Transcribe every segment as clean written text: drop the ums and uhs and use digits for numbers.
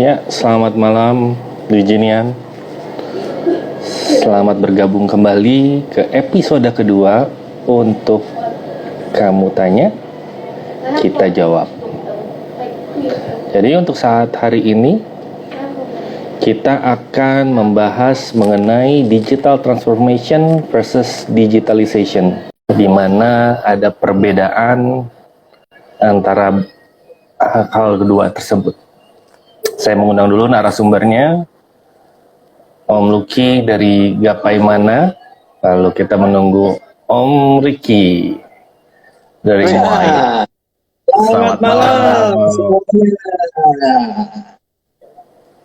Ya, selamat malam Virginian. Selamat bergabung kembali ke episode kedua untuk kamu tanya, kita jawab. Jadi untuk saat hari ini kita akan membahas mengenai digital transformation versus digitalization, di mana ada perbedaan antara hal kedua tersebut. Saya mengundang dulu narasumbernya, Om Lucky dari Gapai Mana. Lalu kita menunggu Om Ricky dari Muay. Selamat malam.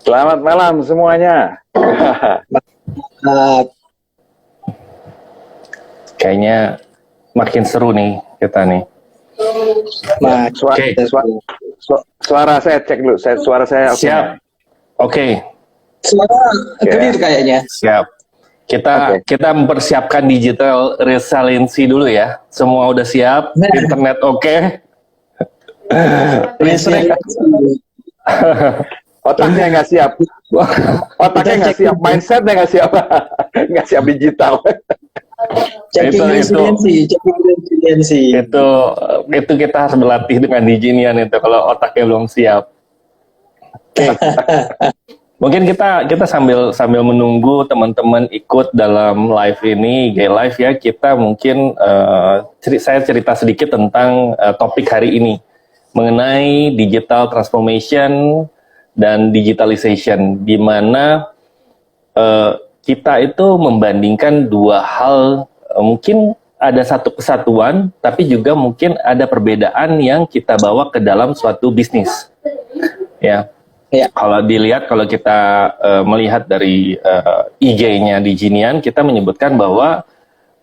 Selamat malam semuanya. Kayaknya makin seru nih kita nih. Nah, suara saya cek dulu. Suara saya siap. Oke. Suara clear kayaknya. Siap. Kita mempersiapkan digital resiliency dulu ya. Semua udah siap. Internet oke. Listrik. Otaknya nggak siap. Otaknya nggak siap. Mindsetnya nggak siap. Nggak siap digital. Checking resiliency. Itu kita harus berlatih dengan diginian itu kalau otaknya belum siap. Oke. Mungkin kita sambil menunggu teman-teman ikut dalam live ini, IG Live ya, kita mungkin saya cerita sedikit tentang topik hari ini mengenai digital transformation dan digitalization, di mana kita itu membandingkan dua hal, mungkin ada satu kesatuan, tapi juga mungkin ada perbedaan yang kita bawa ke dalam suatu bisnis. Ya, kalau dilihat, kalau kita melihat dari IG-nya di Jinian, kita menyebutkan bahwa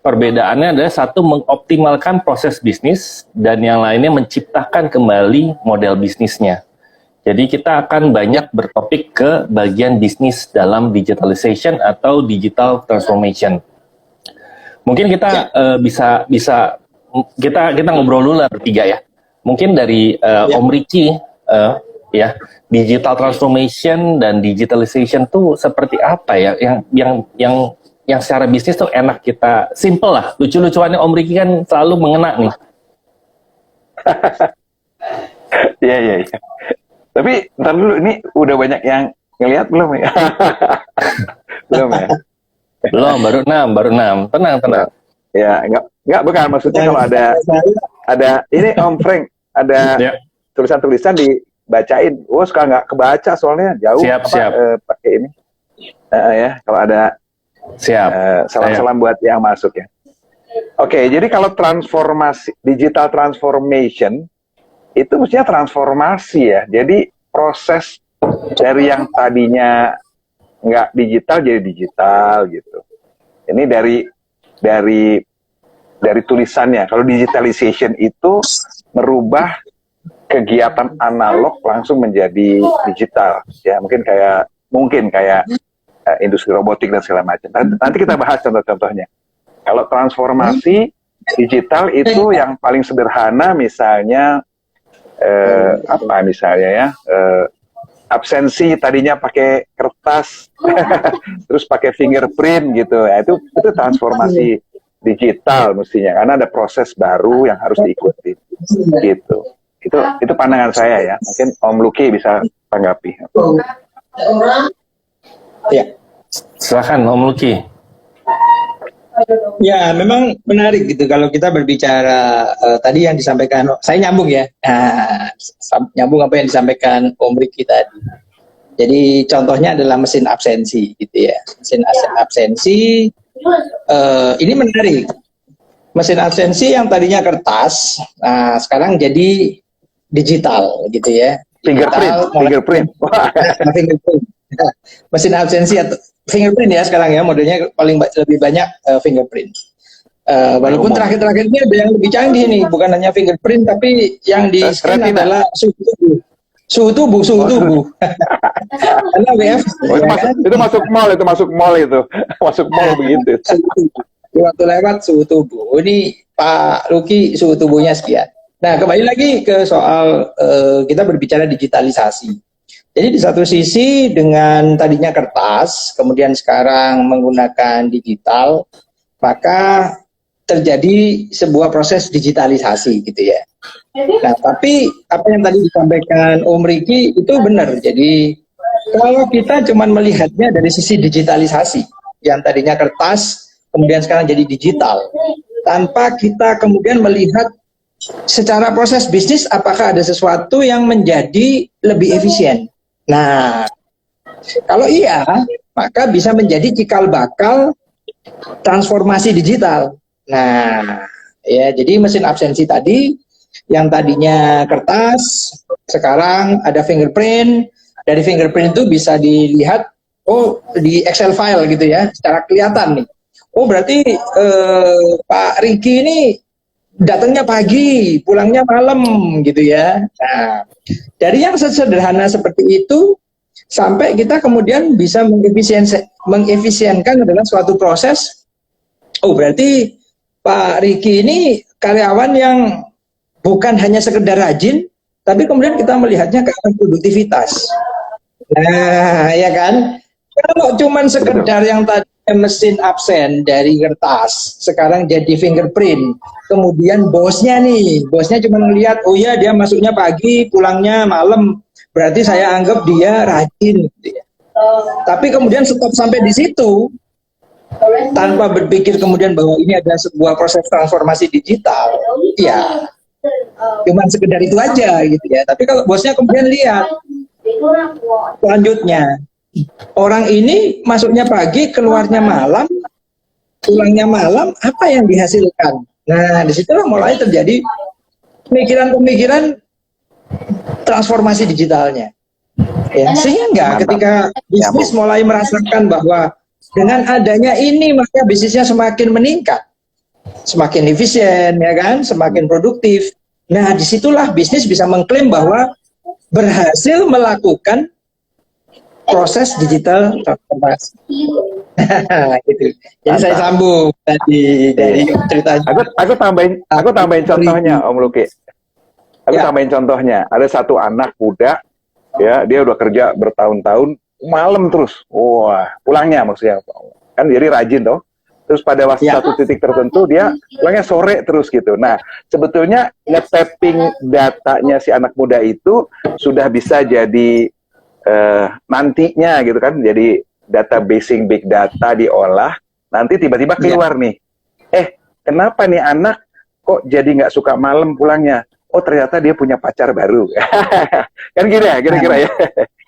perbedaannya adalah satu mengoptimalkan proses bisnis, dan yang lainnya menciptakan kembali model bisnisnya. Jadi kita akan banyak bertopik ke bagian bisnis dalam digitalization atau digital transformation. Mungkin kita bisa kita ngobrol dulu lah bertiga ya. Mungkin dari Om Ricky ya, digital transformation dan digitalization tuh seperti apa ya? Yang secara bisnis tuh enak kita simple lah. Lucu-lucuannya Om Ricky kan selalu mengena nih. Iya. Tapi ntar dulu, ini udah banyak yang ngelihat belum ya? Belum ya? Belum, baru 6. Tenang. Ya, enggak bukan, maksudnya kalau ada ini Om Frank, ada tulisan-tulisan dibacain. Suka nggak kebaca soalnya jauh. Siap. Pakai ini. Ya, kalau ada salam-salam buat yang masuk ya. Oke, jadi kalau digital transformation itu mestinya transformasi ya. Jadi proses dari yang tadinya nggak digital jadi digital gitu. Ini dari tulisannya. Kalau digitalization itu merubah kegiatan analog langsung menjadi digital. Ya mungkin kayak industri robotik dan segala macam. Nanti kita bahas contoh-contohnya. Kalau transformasi digital itu yang paling sederhana, misalnya absensi tadinya pakai kertas terus pakai fingerprint gitu ya, itu transformasi digital mestinya, karena ada proses baru yang harus diikuti gitu. Itu pandangan saya ya, mungkin Om Lucky bisa tanggapi. Ya, silakan Om Lucky. ya memang menarik gitu kalau kita berbicara tadi yang disampaikan, saya nyambung ya, nyambung apa yang disampaikan Om Ricky tadi. Jadi contohnya adalah mesin absensi gitu ya, mesin absensi ini menarik. Mesin absensi yang tadinya kertas, nah sekarang jadi digital gitu ya. Fingerprint. Mesin absensi atau fingerprint ya sekarang ya, modelnya lebih banyak fingerprint. Walaupun terakhir-terakhir ini ada yang lebih canggih nih, bukan hanya fingerprint tapi yang di scan adalah suhu tubuh. Karena WF itu masuk mall begitu. Waktu lewat suhu tubuh. Ini Pak Lucky suhu tubuhnya sekian. Nah, kembali lagi ke soal kita berbicara digitalisasi. Jadi di satu sisi dengan tadinya kertas, kemudian sekarang menggunakan digital, maka terjadi sebuah proses digitalisasi gitu ya. Nah, tapi apa yang tadi disampaikan Om Riki itu benar. Jadi kalau kita cuma melihatnya dari sisi digitalisasi, yang tadinya kertas, kemudian sekarang jadi digital, tanpa kita kemudian melihat secara proses bisnis apakah ada sesuatu yang menjadi lebih efisien. Nah, kalau iya, maka bisa menjadi cikal bakal transformasi digital. Nah, ya jadi mesin absensi tadi yang tadinya kertas, sekarang ada fingerprint. Dari fingerprint itu bisa dilihat, oh di Excel file gitu ya, secara kelihatan nih. Oh berarti Pak Riki ini datangnya pagi, pulangnya malam gitu ya. Nah, dari yang sederhana seperti itu sampai kita kemudian bisa mengefisienkan adalah suatu proses. Oh berarti Pak Riki ini karyawan yang bukan hanya sekedar rajin, tapi kemudian kita melihatnya ke arah produktivitas. Nah, ya kan? Kalau cuman sekedar yang tadi mesin absen dari kertas, sekarang jadi fingerprint. Kemudian bosnya cuma ngelihat, oh iya dia masuknya pagi, pulangnya malam, berarti saya anggap dia rajin. Gitu ya. Tapi kemudian stop sampai di situ, tanpa berpikir kemudian bahwa ini adalah sebuah proses transformasi digital, ya cuman sekedar itu aja gitu ya. Tapi kalau bosnya kemudian lihat selanjutnya, orang ini masuknya pagi, keluarnya malam, pulangnya malam, apa yang dihasilkan? Nah, disitulah mulai terjadi pemikiran-pemikiran transformasi digitalnya. Ya, sehingga ketika bisnis mulai merasakan bahwa dengan adanya ini maka bisnisnya semakin meningkat, semakin efisien, ya kan, semakin produktif. Nah, disitulah bisnis bisa mengklaim bahwa berhasil melakukan proses digital transformasi. Gitu. Jadi saya sambung tadi dari ceritanya. Aku tambahin contohnya, Om Luki. Aku tambahin contohnya. Ada satu anak muda, ya, dia udah kerja bertahun-tahun, malam terus. Wah, pulangnya maksudnya. Kan jadi rajin toh. Terus pada satu titik tertentu dia pulangnya sore terus gitu. Nah, sebetulnya nge-tapping datanya si anak muda itu sudah bisa jadi nantinya gitu kan, jadi databasing big data diolah, nanti tiba-tiba keluar nih, kenapa nih anak kok jadi nggak suka malam pulangnya? Oh ternyata dia punya pacar baru. Kan gitu ya, kira-kira ya.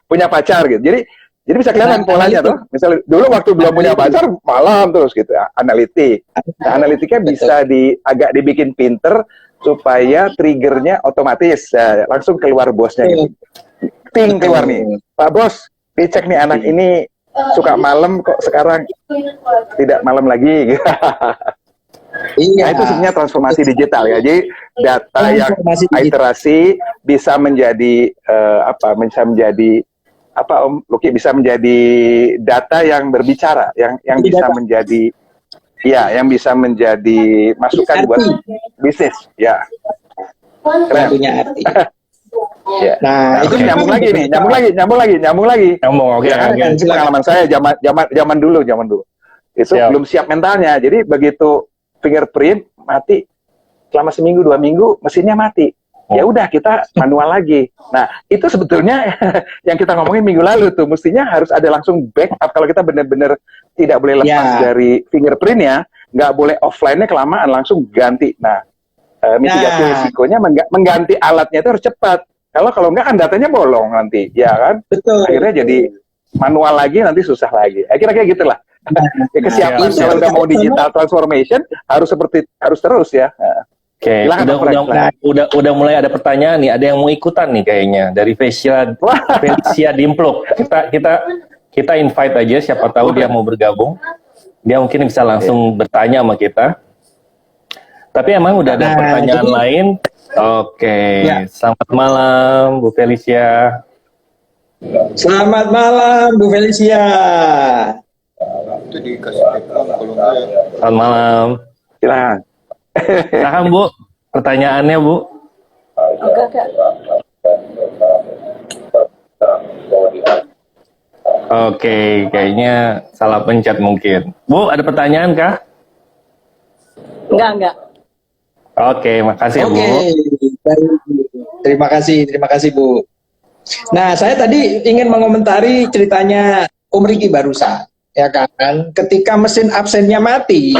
Punya pacar gitu. Jadi bisa kelihatan polanya tuh. Misalnya dulu waktu belum punya pacar malam terus gitu, analitik. Nah, analitiknya bisa agak dibikin pinter supaya triggernya otomatis, langsung keluar bosnya gitu. Ting keluar nih, Pak Bos, dicek nih anak ini suka malam kok sekarang tidak malam lagi. Nah itu sebenarnya transformasi digital ya. Jadi data yang iterasi bisa menjadi Om Luki, bisa menjadi data yang berbicara, yang bisa menjadi yang bisa menjadi masukan buat bisnis ya. Keren. Punya arti. Ya. Nah, itu nyambung lagi nih, nyambung lagi. Oke. Pengalaman saya zaman dulu. Itu belum siap mentalnya. Jadi begitu fingerprint mati, selama seminggu 2 minggu mesinnya mati. Ya udah kita manual lagi. Nah, itu sebetulnya yang kita ngomongin minggu lalu tuh, mestinya harus ada langsung backup kalau kita benar-benar tidak boleh lepas dari fingerprintnya, nggak boleh offline-nya kelamaan, langsung ganti. Nah, mitigasi risikonya mengganti alatnya itu harus cepat. Kalau enggak kan datanya bolong nanti, ya kan? Betul. Akhirnya jadi manual lagi, nanti susah lagi. Kira-kira gitulah. Kesiapan kalau udah mau digital transformation harus terus ya. Oke, udah mulai ada pertanyaan nih, ada yang mau ikutan nih kayaknya dari Felicia Dimpluk. Kita invite aja, siapa tahu dia mau bergabung. Dia mungkin bisa langsung bertanya sama kita. Tapi emang udah ada pertanyaan lain. Oke. Selamat malam Bu Felicia. Selamat malam Bu Felicia. Itu dikasih background kalau enggak. Selamat malam. Silakan. Silahkan Bu, pertanyaannya Bu. Oke, kayaknya salah pencet mungkin. Bu, ada pertanyaan kah? Enggak. Oke, makasih ya, Bu. Baik. Terima kasih Bu. Nah, saya tadi ingin mengomentari ceritanya Om Riki barusan, ya kan? Ketika mesin absennya mati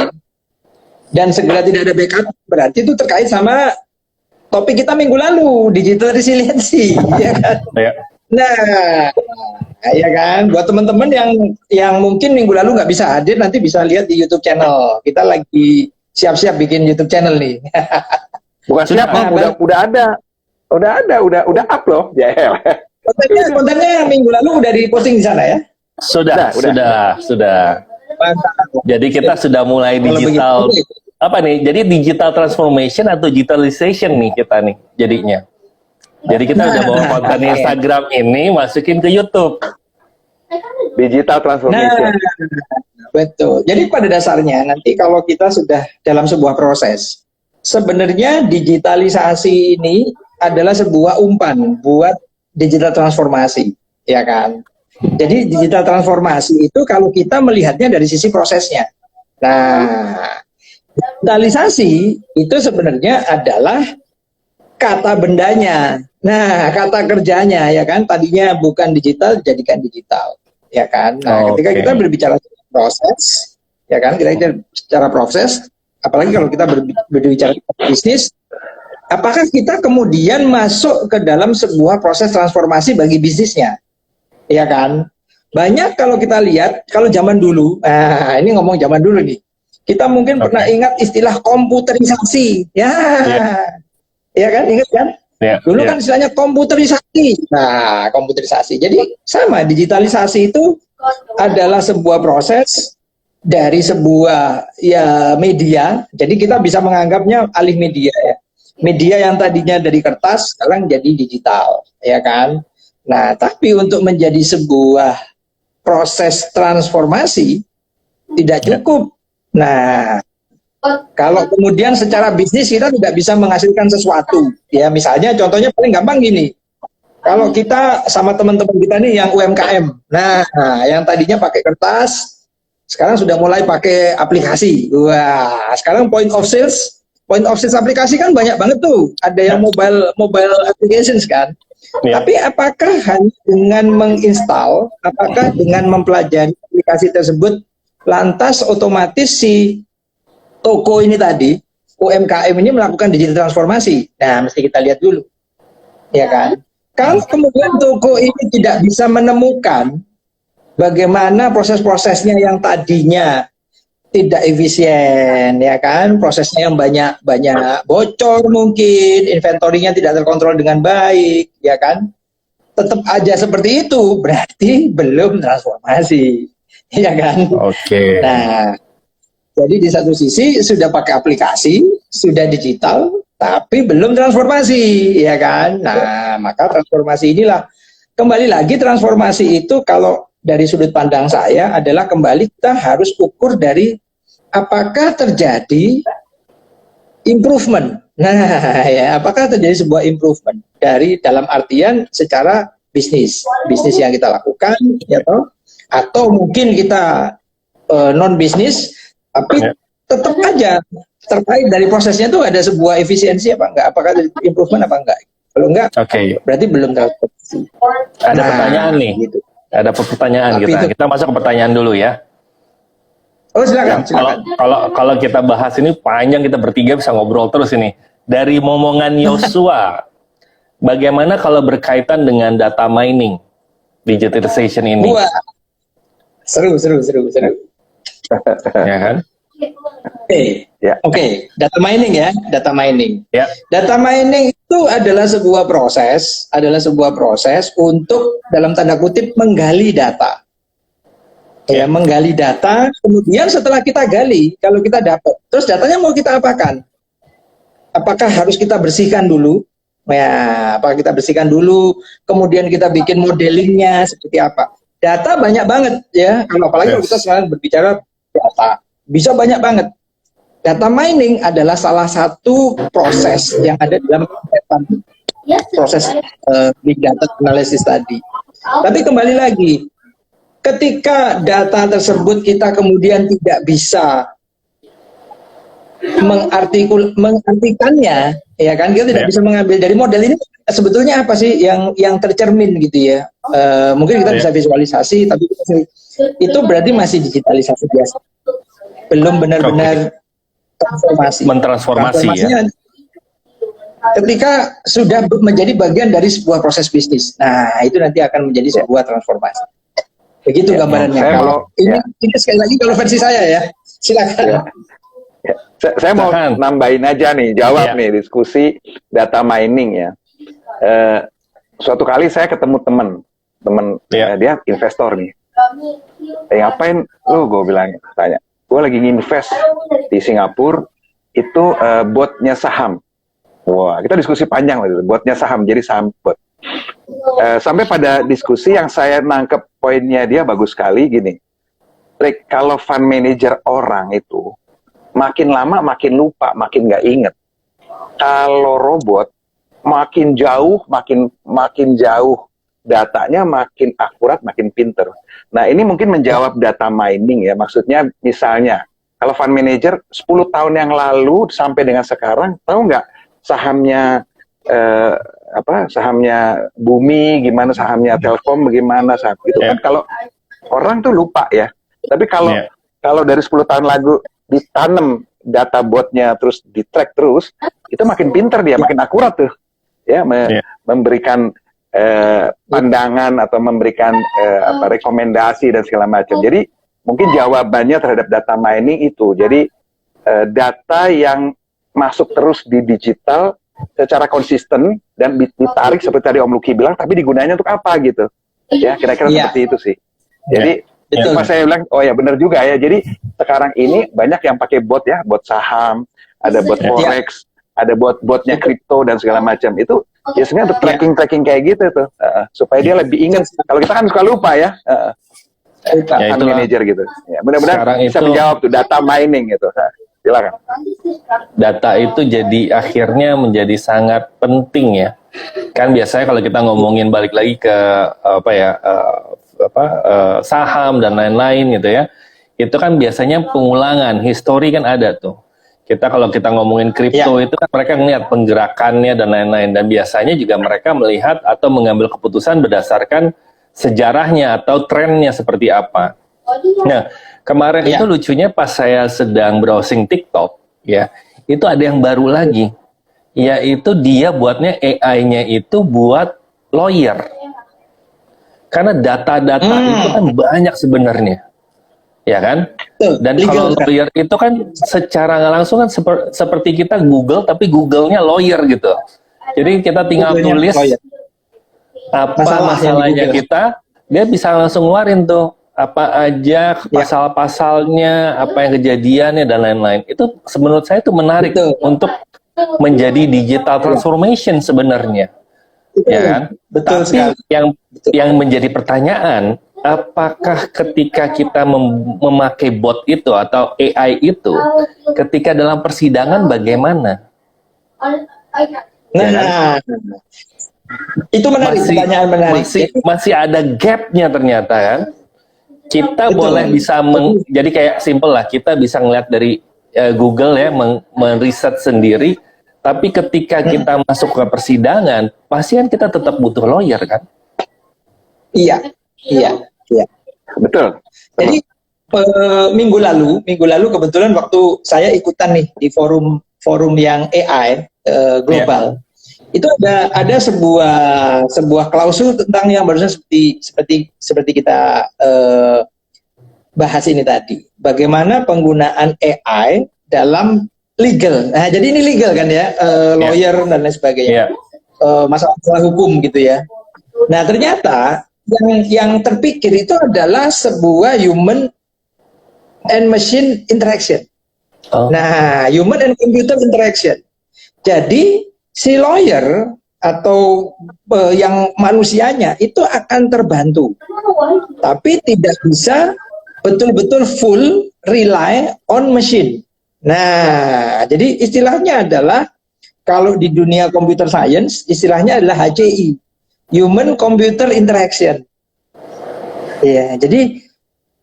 dan segera tidak ada backup, berarti itu terkait sama topik kita minggu lalu, digital resiliency, ya kan? Ya. Nah, ya kan, buat teman-teman yang mungkin minggu lalu nggak bisa hadir, nanti bisa lihat di YouTube channel. Kita lagi siap-siap bikin YouTube channel nih. Bukan siap, Nah, udah up loh, JL. Kontennya minggu lalu udah diposting di sana ya? Sudah. Mantap. Jadi kita sudah mulai Kalau digital. begitu, Apa nih? Jadi digital transformation atau digitalization nih kita nih jadinya. Jadi kita udah bawa konten Instagram ini masukin ke YouTube. Digital transformation. Nah, betul. Jadi pada dasarnya nanti kalau kita sudah dalam sebuah proses, sebenarnya digitalisasi ini adalah sebuah umpan buat digital transformasi, ya kan? Jadi digital transformasi itu kalau kita melihatnya dari sisi prosesnya. Nah, digitalisasi itu sebenarnya adalah kata bendanya. Nah, kata kerjanya, ya kan? Tadinya bukan digital, jadikan digital, ya kan? Nah, ketika kita berbicara proses, ya kan? Kita secara proses, apalagi kalau kita berbicara bisnis, apakah kita kemudian masuk ke dalam sebuah proses transformasi bagi bisnisnya, ya kan? Banyak kalau kita lihat, kalau zaman dulu, ini ngomong zaman dulu nih, kita mungkin pernah ingat istilah komputerisasi, ya kan? Ingat kan? Dulu kan istilahnya komputerisasi. Nah, komputerisasi. Jadi sama, digitalisasi itu adalah sebuah proses dari sebuah media. Jadi kita bisa menganggapnya alih media ya. Media yang tadinya dari kertas sekarang jadi digital, ya kan? Nah, tapi untuk menjadi sebuah proses transformasi tidak cukup. Nah, kalau kemudian secara bisnis kita tidak bisa menghasilkan sesuatu, ya misalnya contohnya paling gampang gini, kalau kita sama teman-teman kita nih yang UMKM, nah yang tadinya pakai kertas, sekarang sudah mulai pakai aplikasi. Wah, sekarang point of sales aplikasi kan banyak banget tuh, ada yang mobile applications kan. Tapi apakah hanya dengan menginstal, apakah dengan mempelajari aplikasi tersebut, lantas otomatis si toko ini tadi, UMKM ini melakukan digital transformasi? Nah, mesti kita lihat dulu, ya kan? Kalau kemudian toko ini tidak bisa menemukan bagaimana proses-prosesnya yang tadinya tidak efisien, ya kan? Prosesnya yang banyak bocor mungkin, inventorinya tidak terkontrol dengan baik, ya kan? Tetap aja seperti itu, berarti belum transformasi, ya kan? Oke. Nah, jadi di satu sisi sudah pakai aplikasi, sudah digital, tapi belum transformasi, ya kan? Nah, maka transformasi inilah, kembali lagi transformasi itu kalau dari sudut pandang saya adalah kembali kita harus ukur dari apakah terjadi improvement. Nah, ya, apakah terjadi sebuah improvement dari dalam artian secara bisnis yang kita lakukan, ya toh? Atau mungkin kita non bisnis, tapi tetap aja terkait dari prosesnya tuh ada sebuah efisiensi apa enggak, apakah ada improvement apa enggak. Kalau enggak, berarti belum transformasi. Ada pertanyaan nih, gitu. Ada pertanyaan kita masuk ke pertanyaan dulu ya. Oh silakan. Kalau kita bahas ini panjang, kita bertiga bisa ngobrol terus ini. Dari momongan Yosua, bagaimana kalau berkaitan dengan data mining, digitalization ini? Wah, seru. Ya kan? Oke, data mining ya, data mining. Ya. Data mining itu adalah sebuah proses untuk dalam tanda kutip menggali data. Ya, menggali data, kemudian setelah kita gali, kalau kita dapat, terus datanya mau kita apakan? Apakah harus kita bersihkan dulu? Ya, apakah kita bersihkan dulu, kemudian kita bikin modelingnya seperti apa? Data banyak banget ya, apalagi kalau kita sekarang berbicara data, bisa banyak banget. Data mining adalah salah satu proses yang ada dalam proses big data analysis tadi. Tapi kembali lagi, ketika data tersebut kita kemudian tidak bisa mengartikannya, ya kan, kita tidak bisa mengambil dari model ini sebetulnya apa sih yang tercermin gitu ya. Mungkin kita bisa visualisasi, tapi itu berarti masih digitalisasi biasa, belum benar-benar mentransformasi ya. Ketika sudah menjadi bagian dari sebuah proses bisnis, nah itu nanti akan menjadi sebuah transformasi. Begitu gambarannya. Ini sekali lagi kalau versi saya ya, silakan. Saya mau nambahin aja nih, jawab nih diskusi data mining ya. Suatu kali saya ketemu temen dia investor nih. Ngapain lu? Gue bilang, tanya. Gue lagi nginvest di Singapura, itu botnya saham. Wah, kita diskusi panjang lah, botnya saham, jadi saham bot. Sampai pada diskusi yang saya nangkep poinnya dia bagus sekali gini. Rick, kalau fund manager orang itu makin lama makin lupa, makin nggak inget. Kalau robot makin jauh, makin jauh datanya, makin akurat, makin pinter. Nah, ini mungkin menjawab data mining ya. Maksudnya misalnya kalau fund manager 10 tahun yang lalu sampai dengan sekarang, tahu nggak sahamnya sahamnya Bumi gimana, sahamnya Telkom bagaimana, saham itu kan kalau orang tuh lupa ya. Tapi kalau dari 10 tahun lalu ditanam data botnya terus di track terus, itu makin pinter dia, makin akurat tuh ya, memberikan pandangan atau memberikan rekomendasi dan segala macam. Jadi mungkin jawabannya terhadap data mining itu, jadi data yang masuk terus di digital secara konsisten dan ditarik seperti tadi Om Luki bilang, tapi digunanya untuk apa gitu ya, kira-kira seperti itu sih. Jadi pas saya bilang, oh ya benar juga ya, jadi sekarang ini banyak yang pakai bot ya, bot saham, ada bot forex, ada bot-botnya kripto dan segala macam. Itu ya sebenarnya untuk tracking kayak gitu tuh, supaya dia lebih ingat. Kalau kita kan suka lupa ya, fund manager gitu. Ya, mudah-mudahan bisa menjawab tuh data mining gitu. Silakan. Data itu jadi akhirnya menjadi sangat penting ya. Kan biasanya kalau kita ngomongin balik lagi ke saham dan lain-lain gitu ya, itu kan biasanya pengulangan histori kan ada tuh. Kalau kita ngomongin kripto itu kan mereka ngelihat penggerakannya dan lain-lain, dan biasanya juga mereka melihat atau mengambil keputusan berdasarkan sejarahnya atau trennya seperti apa. Nah, kemarin itu lucunya pas saya sedang browsing TikTok ya, itu ada yang baru lagi, yaitu dia buatnya AI-nya itu buat lawyer. Karena data-data itu kan banyak sebenarnya, ya kan? Dan kalau lawyer itu kan secara nggak langsung kan seperti kita Google, tapi Google-nya lawyer gitu. Jadi kita tinggal tulis apa masalahnya kita, dia bisa langsung ngeluarin tuh apa aja pasal-pasalnya, apa yang kejadiannya dan lain-lain. Itu menurut saya itu menarik untuk menjadi digital transformation sebenarnya. Ya kan? Betul. Tapi yang menjadi pertanyaan, apakah ketika kita memakai bot itu atau AI itu, ketika dalam persidangan bagaimana? Nah, itu menarik, pertanyaan menarik. Masih ada gapnya ternyata kan. Kita boleh bisa jadi kayak simple lah, kita bisa ngeliat dari Google ya, meriset sendiri. Tapi ketika kita masuk ke persidangan, pasti kan kita tetap butuh lawyer kan? Iya. Betul. Jadi minggu lalu kebetulan waktu saya ikutan nih di forum yang AI global, itu ada sebuah klausul tentang yang barusan seperti kita bahas ini tadi. Bagaimana penggunaan AI dalam legal. Nah, jadi ini legal kan ya, lawyer dan lain sebagainya. Masalah hukum gitu ya. Nah, ternyata yang terpikir itu adalah sebuah human and machine interaction. Nah, human and computer interaction. Jadi si lawyer atau yang manusianya itu akan terbantu, tapi tidak bisa betul-betul full rely on machine. Nah, jadi istilahnya adalah kalau di dunia computer science istilahnya adalah HCI, human computer interaction. Iya, jadi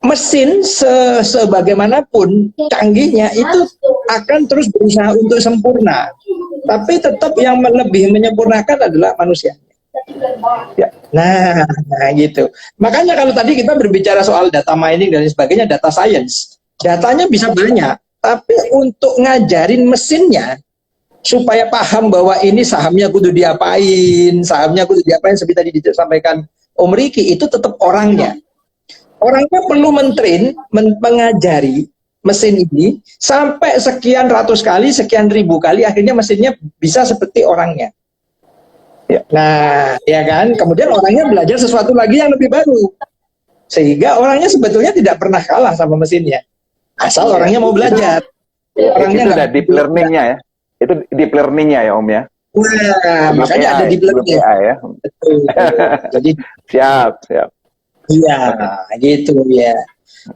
mesin sebagaimanapun canggihnya itu akan terus berusaha untuk sempurna. Tapi tetap yang lebih menyempurnakan adalah manusia. Ya. Nah, gitu. Makanya kalau tadi kita berbicara soal data mining dan sebagainya, data science, datanya bisa banyak, tapi untuk ngajarin mesinnya supaya paham bahwa ini sahamnya kudu diapain, seperti tadi disampaikan Om Riki, itu tetap orangnya. Orangnya perlu mengajari mesin ini sampai sekian ratus kali, sekian ribu kali, akhirnya mesinnya bisa seperti orangnya. Ya. Nah, ya kan, kemudian orangnya belajar sesuatu lagi yang lebih baru, sehingga orangnya sebetulnya tidak pernah kalah sama mesinnya, asal orangnya mau belajar. Orangnya itu udah deep learningnya ya, itu deep learningnya ya Om ya. Wah, makanya ada deep learning ya. Betul. Jadi siap. Iya, gitu ya.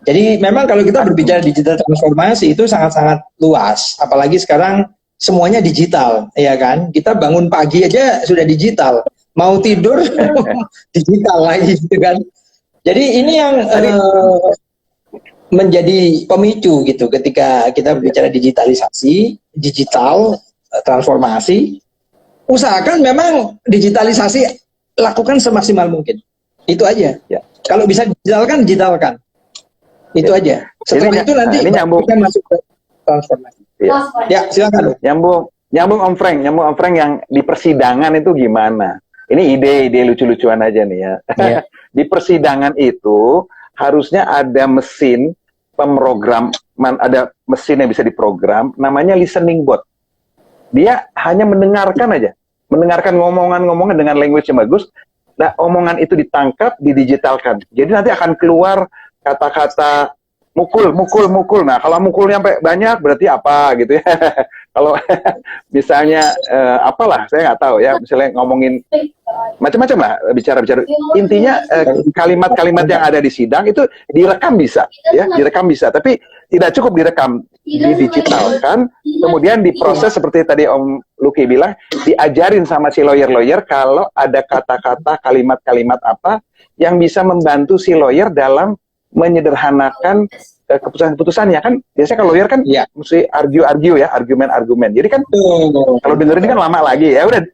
Jadi memang kalau kita berbicara digital transformasi itu sangat-sangat luas, apalagi sekarang semuanya digital, ya kan? Kita bangun pagi aja sudah digital, mau tidur digital lagi, gitu kan? Jadi ini yang menjadi pemicu gitu ketika kita berbicara digitalisasi, digital transformasi, usahakan memang digitalisasi lakukan semaksimal mungkin. Itu aja. Ya. Kalau bisa digitalkan. Itu aja. Setelah itu nanti ini nyambung. kita masuk ke transformasi. Ya, silakan. Nyambung Om Frank yang di persidangan itu gimana? Ini ide lucu-lucuan aja nih ya. Ya. Di persidangan itu harusnya ada mesin pemrograman, ada mesin yang bisa diprogram, namanya listening bot. Dia hanya mendengarkan aja, mendengarkan ngomongan-ngomongan dengan language yang bagus. Nah, omongan itu ditangkap, didigitalkan. Jadi nanti akan keluar kata-kata mukul. Nah, kalau mukulnya sampai banyak berarti apa gitu ya. Kalau misalnya apalah, saya nggak tahu ya. Misalnya ngomongin macam-macam lah, bicara. Intinya kalimat-kalimat yang ada di sidang itu direkam bisa, ya, direkam bisa. Tapi tidak cukup direkam, didigitalkan, kemudian diproses seperti tadi Om Luki bilang, diajarin sama si lawyer kalau ada kata-kata, kalimat-kalimat apa yang bisa membantu si lawyer dalam menyederhanakan keputusan-keputusannya. Kan biasanya kalau lawyer kan mesti argue ya, argumen-argumen. Jadi kan kalau dengerin kan lama lagi, ya udah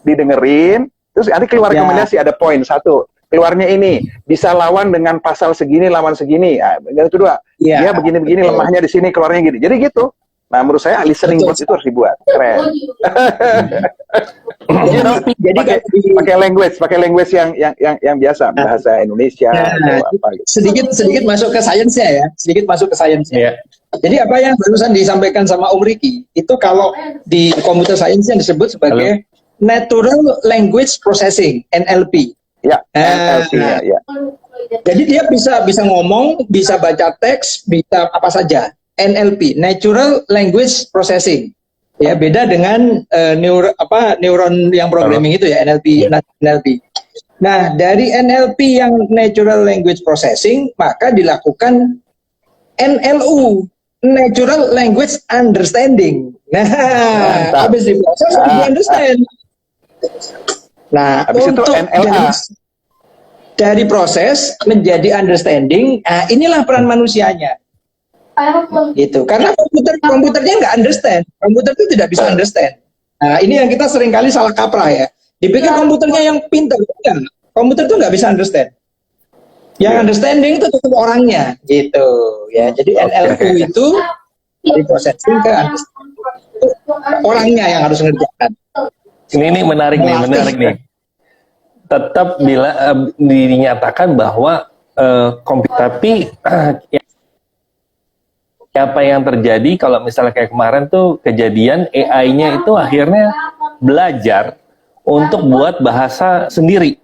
didengerin, terus nanti keluar rekomendasi, ada poin satu, keluarnya ini bisa lawan dengan pasal segini, lawan segini. Yang kedua, dia begini-begini, lemahnya di sini, keluarnya gini. Jadi gitu. Nah, menurut saya listening bot itu harus dibuat. Keren. Jadi pakai language yang biasa, bahasa Indonesia atau apa gitu. Sedikit masuk ke sainsnya ya. Yeah. Jadi apa yang barusan disampaikan sama Om Riki, itu kalau di computer science yang disebut sebagai Natural Language Processing, NLP. Ya, NLP ya. Jadi dia bisa ngomong, bisa baca teks, bisa apa saja. NLP, Natural Language Processing. Ya, beda dengan neuron yang programming itu ya, NLP. Nah, dari NLP yang Natural Language Processing, maka dilakukan NLU, Natural Language Understanding. Nah, habis diproses, di understand. Nah, habis untuk itu NLA. Dari proses menjadi understanding, inilah peran manusianya. Gitu. Karena komputernya nggak understand. Komputer itu tidak bisa understand. Nah, ini yang kita seringkali salah kaprah ya. Dipikir komputernya yang pintar. Enggak. Komputer itu nggak bisa understand. Yang understanding itu tetap orangnya. Gitu. Ya. Jadi NLP itu dari processing ke understanding. Orangnya yang harus ngerjakan. Ini menarik nih. Tetap bila dinyatakan bahwa tapi apa yang terjadi kalau misalnya kayak kemarin tuh kejadian AI-nya itu akhirnya belajar untuk buat bahasa sendiri.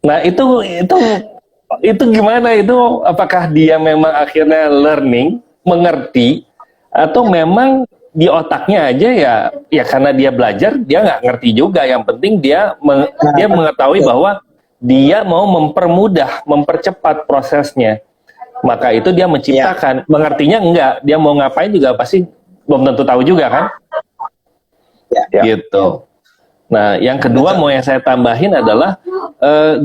Nah itu gimana itu? Apakah dia memang akhirnya learning, mengerti, atau memang di otaknya aja ya karena dia belajar dia nggak ngerti juga. Yang penting dia mengetahui bahwa dia mau mempercepat prosesnya. Maka itu dia menciptakan, mengertinya enggak, dia mau ngapain juga pasti belum tentu tahu juga kan? Gitu. Nah, yang kedua mau yang saya tambahin adalah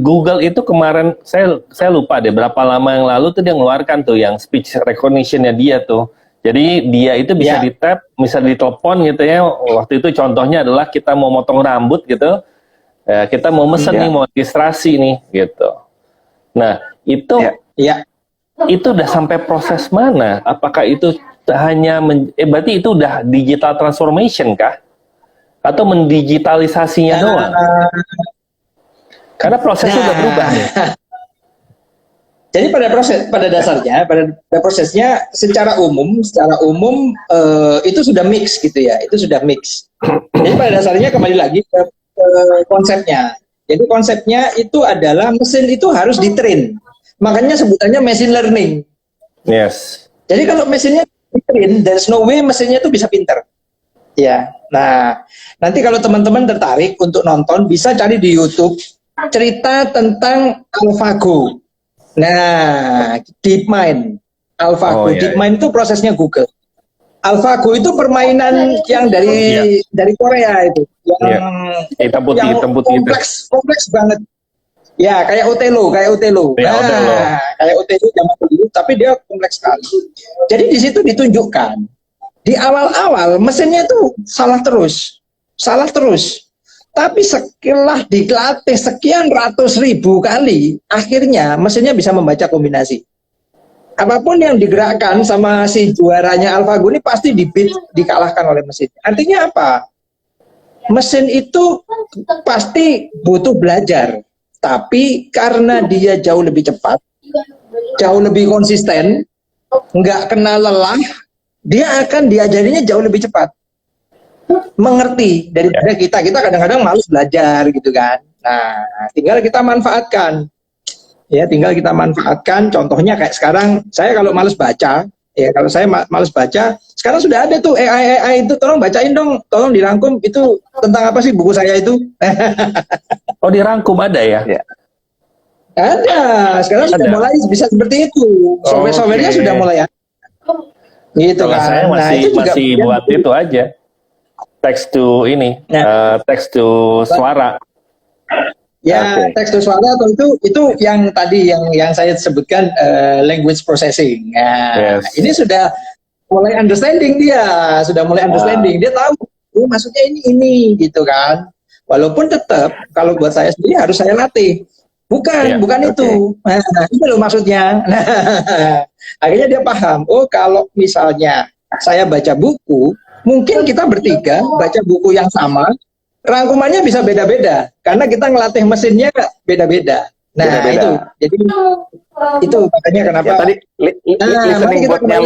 Google itu kemarin saya lupa deh berapa lama yang lalu tuh dia ngeluarkan tuh yang speech recognition-nya dia tuh. Jadi dia itu bisa di-tap, bisa ditelepon gitu ya. Waktu itu contohnya adalah kita mau motong rambut gitu. Ya, kita mau mesen nih, mau registrasi nih gitu. Nah, itu itu udah sampai proses mana? Apakah itu hanya berarti itu udah digital transformation kah? Atau mendigitalisasinya doang? Karena prosesnya udah berubah nih. Jadi pada dasarnya, pada prosesnya secara umum itu sudah mix gitu ya, itu sudah mix. Jadi pada dasarnya kembali lagi ke konsepnya. Jadi konsepnya itu adalah mesin itu harus di-train. Makanya sebutannya machine learning. Yes. Jadi kalau mesinnya di-train, there's no way mesinnya itu bisa pinter. Ya. Nah, nanti kalau teman-teman tertarik untuk nonton, bisa cari di YouTube cerita tentang AlphaGo. Nah, DeepMind, AlphaGo, DeepMind itu prosesnya Google. AlphaGo itu permainan yang dari Korea itu, yang kompleks banget. Ya, kayak Otelo. Kayak Otelo zaman dulu, tapi dia kompleks sekali. Jadi di situ ditunjukkan di awal-awal mesinnya itu salah terus. Tapi setelah dilatih sekian ratus ribu kali, akhirnya mesinnya bisa membaca kombinasi. Apapun yang digerakkan sama si juaranya AlphaGo ini pasti dikalahkan oleh mesin. Artinya apa? Mesin itu pasti butuh belajar. Tapi karena dia jauh lebih cepat, jauh lebih konsisten, nggak kenal lelah, dia akan diajarinya jauh lebih cepat. Mengerti daripada kita kadang-kadang malas belajar gitu kan. Nah, tinggal kita manfaatkan. Ya, tinggal kita manfaatkan. Contohnya kayak sekarang, saya kalau malas baca, kalau saya malas baca, sekarang sudah ada tuh AI itu, tolong bacain dong, tolong dirangkum itu tentang apa sih buku saya itu. Oh, dirangkum ada ya? Ada. Sekarang sudah mulai bisa seperti itu. Software-softwarenya sudah mulai ada. Gitu kalau kan. saya masih buat itu aja. Text to text to suara. Ya, text to suara atau itu yang tadi yang saya sebutkan language processing. Nah, ini sudah mulai understanding dia, Dia tahu, maksudnya ini gitu kan. Walaupun tetap kalau buat saya sendiri harus saya latih. Bukan itu. Nah, itu loh maksudnya. Nah, akhirnya dia paham. Oh, kalau misalnya saya baca buku, mungkin kita bertiga baca buku yang sama, rangkumannya bisa beda-beda karena kita ngelatih mesinnya beda-beda. Nah, beda-beda. Jadi itu makanya kenapa tadi listening botnya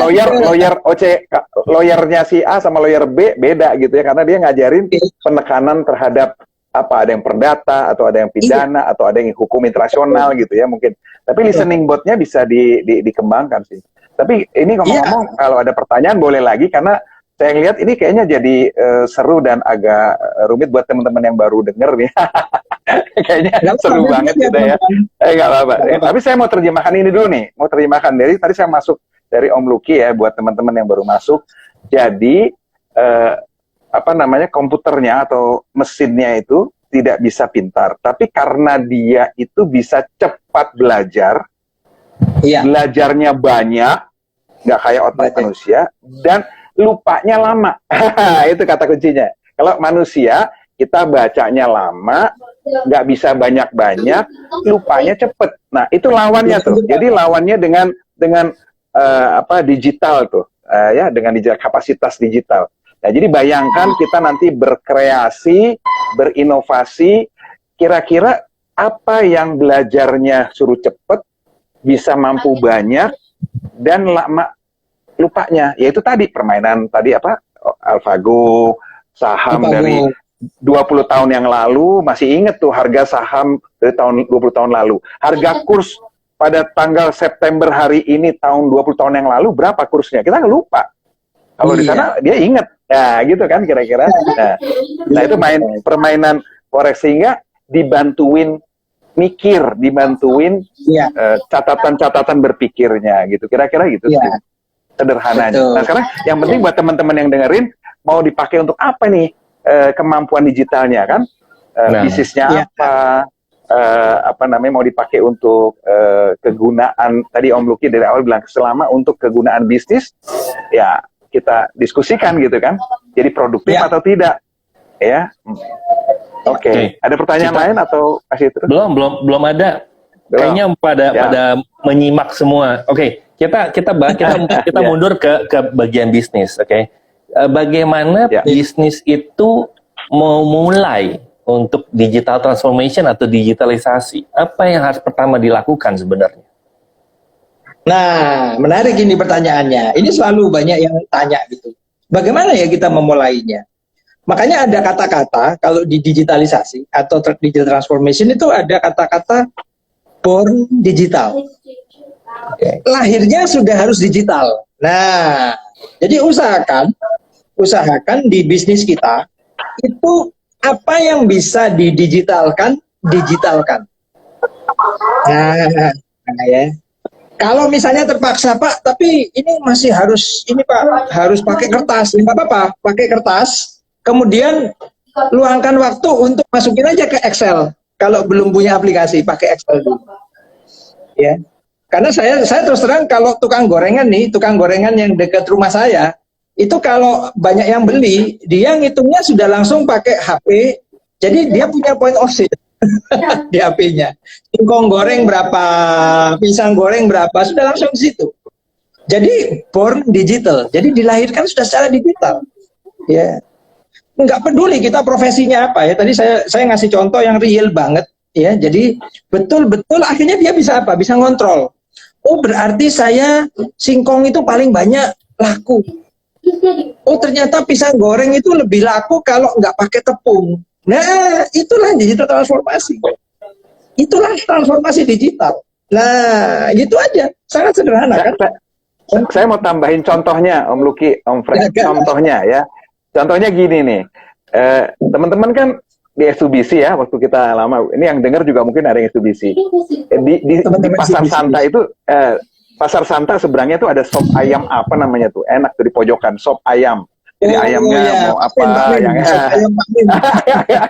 lawyernya si A sama lawyer B beda gitu ya, karena dia ngajarin penekanan terhadap ada yang perdata atau ada yang pidana atau ada yang hukum internasional gitu ya mungkin. Tapi listening botnya bisa dikembangkan sih. Tapi ini ngomong-ngomong kalau ada pertanyaan boleh lagi, karena saya lihat ini kayaknya jadi seru dan agak rumit buat teman-teman yang baru denger nih. Kayaknya seru banget gitu ya. Nggak apa-apa. Tapi saya mau terjemahkan ini dulu nih. Mau terjemahkan dari tadi saya masuk dari Om Lucky ya buat teman-teman yang baru masuk. Jadi komputernya atau mesinnya itu tidak bisa pintar, tapi karena dia itu bisa cepat belajar, belajarnya banyak, nggak kayak otak manusia, dan lupanya lama. Itu kata kuncinya. Kalau manusia, kita bacanya lama, nggak bisa banyak-banyak, lupanya cepet. Nah, itu lawannya tuh. Jadi lawannya dengan digital tuh, dengan kapasitas digital. Nah, jadi bayangkan kita nanti berkreasi, berinovasi, kira-kira apa yang belajarnya suruh cepet, bisa mampu banyak, dan lama lupanya. Yaitu tadi permainan tadi AlphaGo, saham dari 20 tahun yang lalu, masih inget tuh harga saham dari tahun 20 tahun lalu. Harga kurs pada tanggal September hari ini tahun 20 tahun yang lalu berapa kursnya? Kita nggak lupa. Kalau di sana dia inget. Ya gitu kan kira-kira. Nah itu permainan forex, sehingga dibantuin mikir, dibantuin catatan-catatan berpikirnya gitu. Kira-kira gitu sih. Sederhananya. Nah sekarang yang penting buat teman-teman yang dengerin, mau dipakai untuk apa nih kemampuan digitalnya kan? bisnisnya Ya. apa namanya mau dipakai untuk kegunaan. Tadi Om Luki dari awal bilang selama untuk kegunaan bisnis, ya kita diskusikan gitu kan. Jadi produktif Ya. atau tidak, ya. Oke. Ada pertanyaan lain atau kasih terus? Belum ada. Belum. Kayaknya pada menyimak semua. Oke, kita Ya. mundur ke bagian bisnis. Oke. Bagaimana Ya. bisnis itu mau mulai untuk digital transformation atau digitalisasi? Apa yang harus pertama dilakukan sebenarnya? Nah, menarik ini pertanyaannya. Ini selalu banyak yang tanya gitu. Bagaimana ya kita memulainya? Makanya ada kata-kata kalau di digitalisasi atau digital transformation itu ada kata-kata born digital. Lahirnya sudah harus digital. Nah, jadi usahakan di bisnis kita itu apa yang bisa didigitalkan, digitalkan. Nah, ya. Kalau misalnya terpaksa Pak, tapi ini masih harus Pak harus pakai kertas, nggak apa-apa, pakai kertas. Kemudian luangkan waktu untuk masukin aja ke Excel. Kalau belum punya aplikasi, pakai Excel dulu. Ya, karena saya terus terang kalau tukang gorengan yang dekat rumah saya, itu kalau banyak yang beli, dia ngitungnya sudah langsung pakai HP. Jadi dia punya point of sale di HP-nya. Singkong goreng berapa, pisang goreng berapa, sudah langsung di situ. Jadi born digital. Jadi dilahirkan sudah secara digital. Ya. Nggak peduli kita profesinya apa ya. Tadi saya ngasih contoh yang real banget ya. Jadi betul-betul akhirnya dia bisa apa? Bisa ngontrol. Oh, berarti saya singkong itu paling banyak laku. Oh, ternyata pisang goreng itu lebih laku kalau nggak pakai tepung. Nah, itulah digital transformasi. Itulah transformasi digital. Nah, gitu aja. Sangat sederhana kan? Saya mau tambahin contohnya, Om Luki, Om Frank. Contohnya ya. Contohnya gini nih. Teman-teman kan di SUBC ya, waktu kita lama. Ini yang dengar juga mungkin ada yang SUBC. Di Pasar Santa itu, Pasar Santa seberangnya tuh ada sop ayam apa namanya tuh. Enak tuh di pojokan, sop ayam. Jadi ayamnya mau apa yang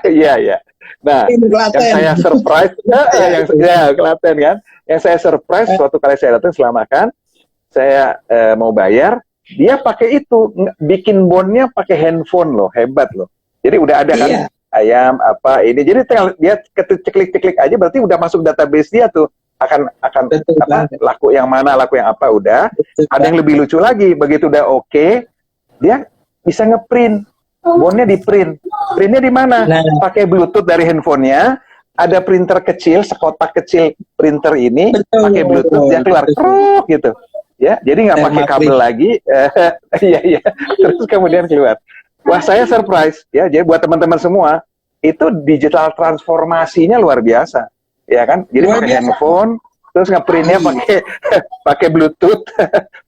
iya. Nah, yang saya surprise Klaten kan. Yang saya surprise suatu kali saya datang setelah makan, saya mau bayar, dia pakai itu bikin bonnya pakai handphone loh, hebat loh. Jadi udah ada kan ayam apa ini. Jadi tinggal dia ceklik aja berarti udah masuk database dia tuh. Akan apa laku yang mana, laku yang apa udah. Ada yang lebih lucu lagi, begitu udah oke, dia bisa ngeprint, bonnya di print. Printnya di mana? Pakai Bluetooth dari handphonenya. Ada printer kecil, sekotak kecil printer ini, pakai Bluetooth dia keluar, kruk gitu. Ya, jadi nggak pakai kabel lagi. Iya. Terus kemudian keluar. Wah, saya surprise ya. Jadi buat teman-teman semua, itu digital transformasinya luar biasa, ya kan? Jadi pakai handphone, terus ngeprintnya pakai Bluetooth,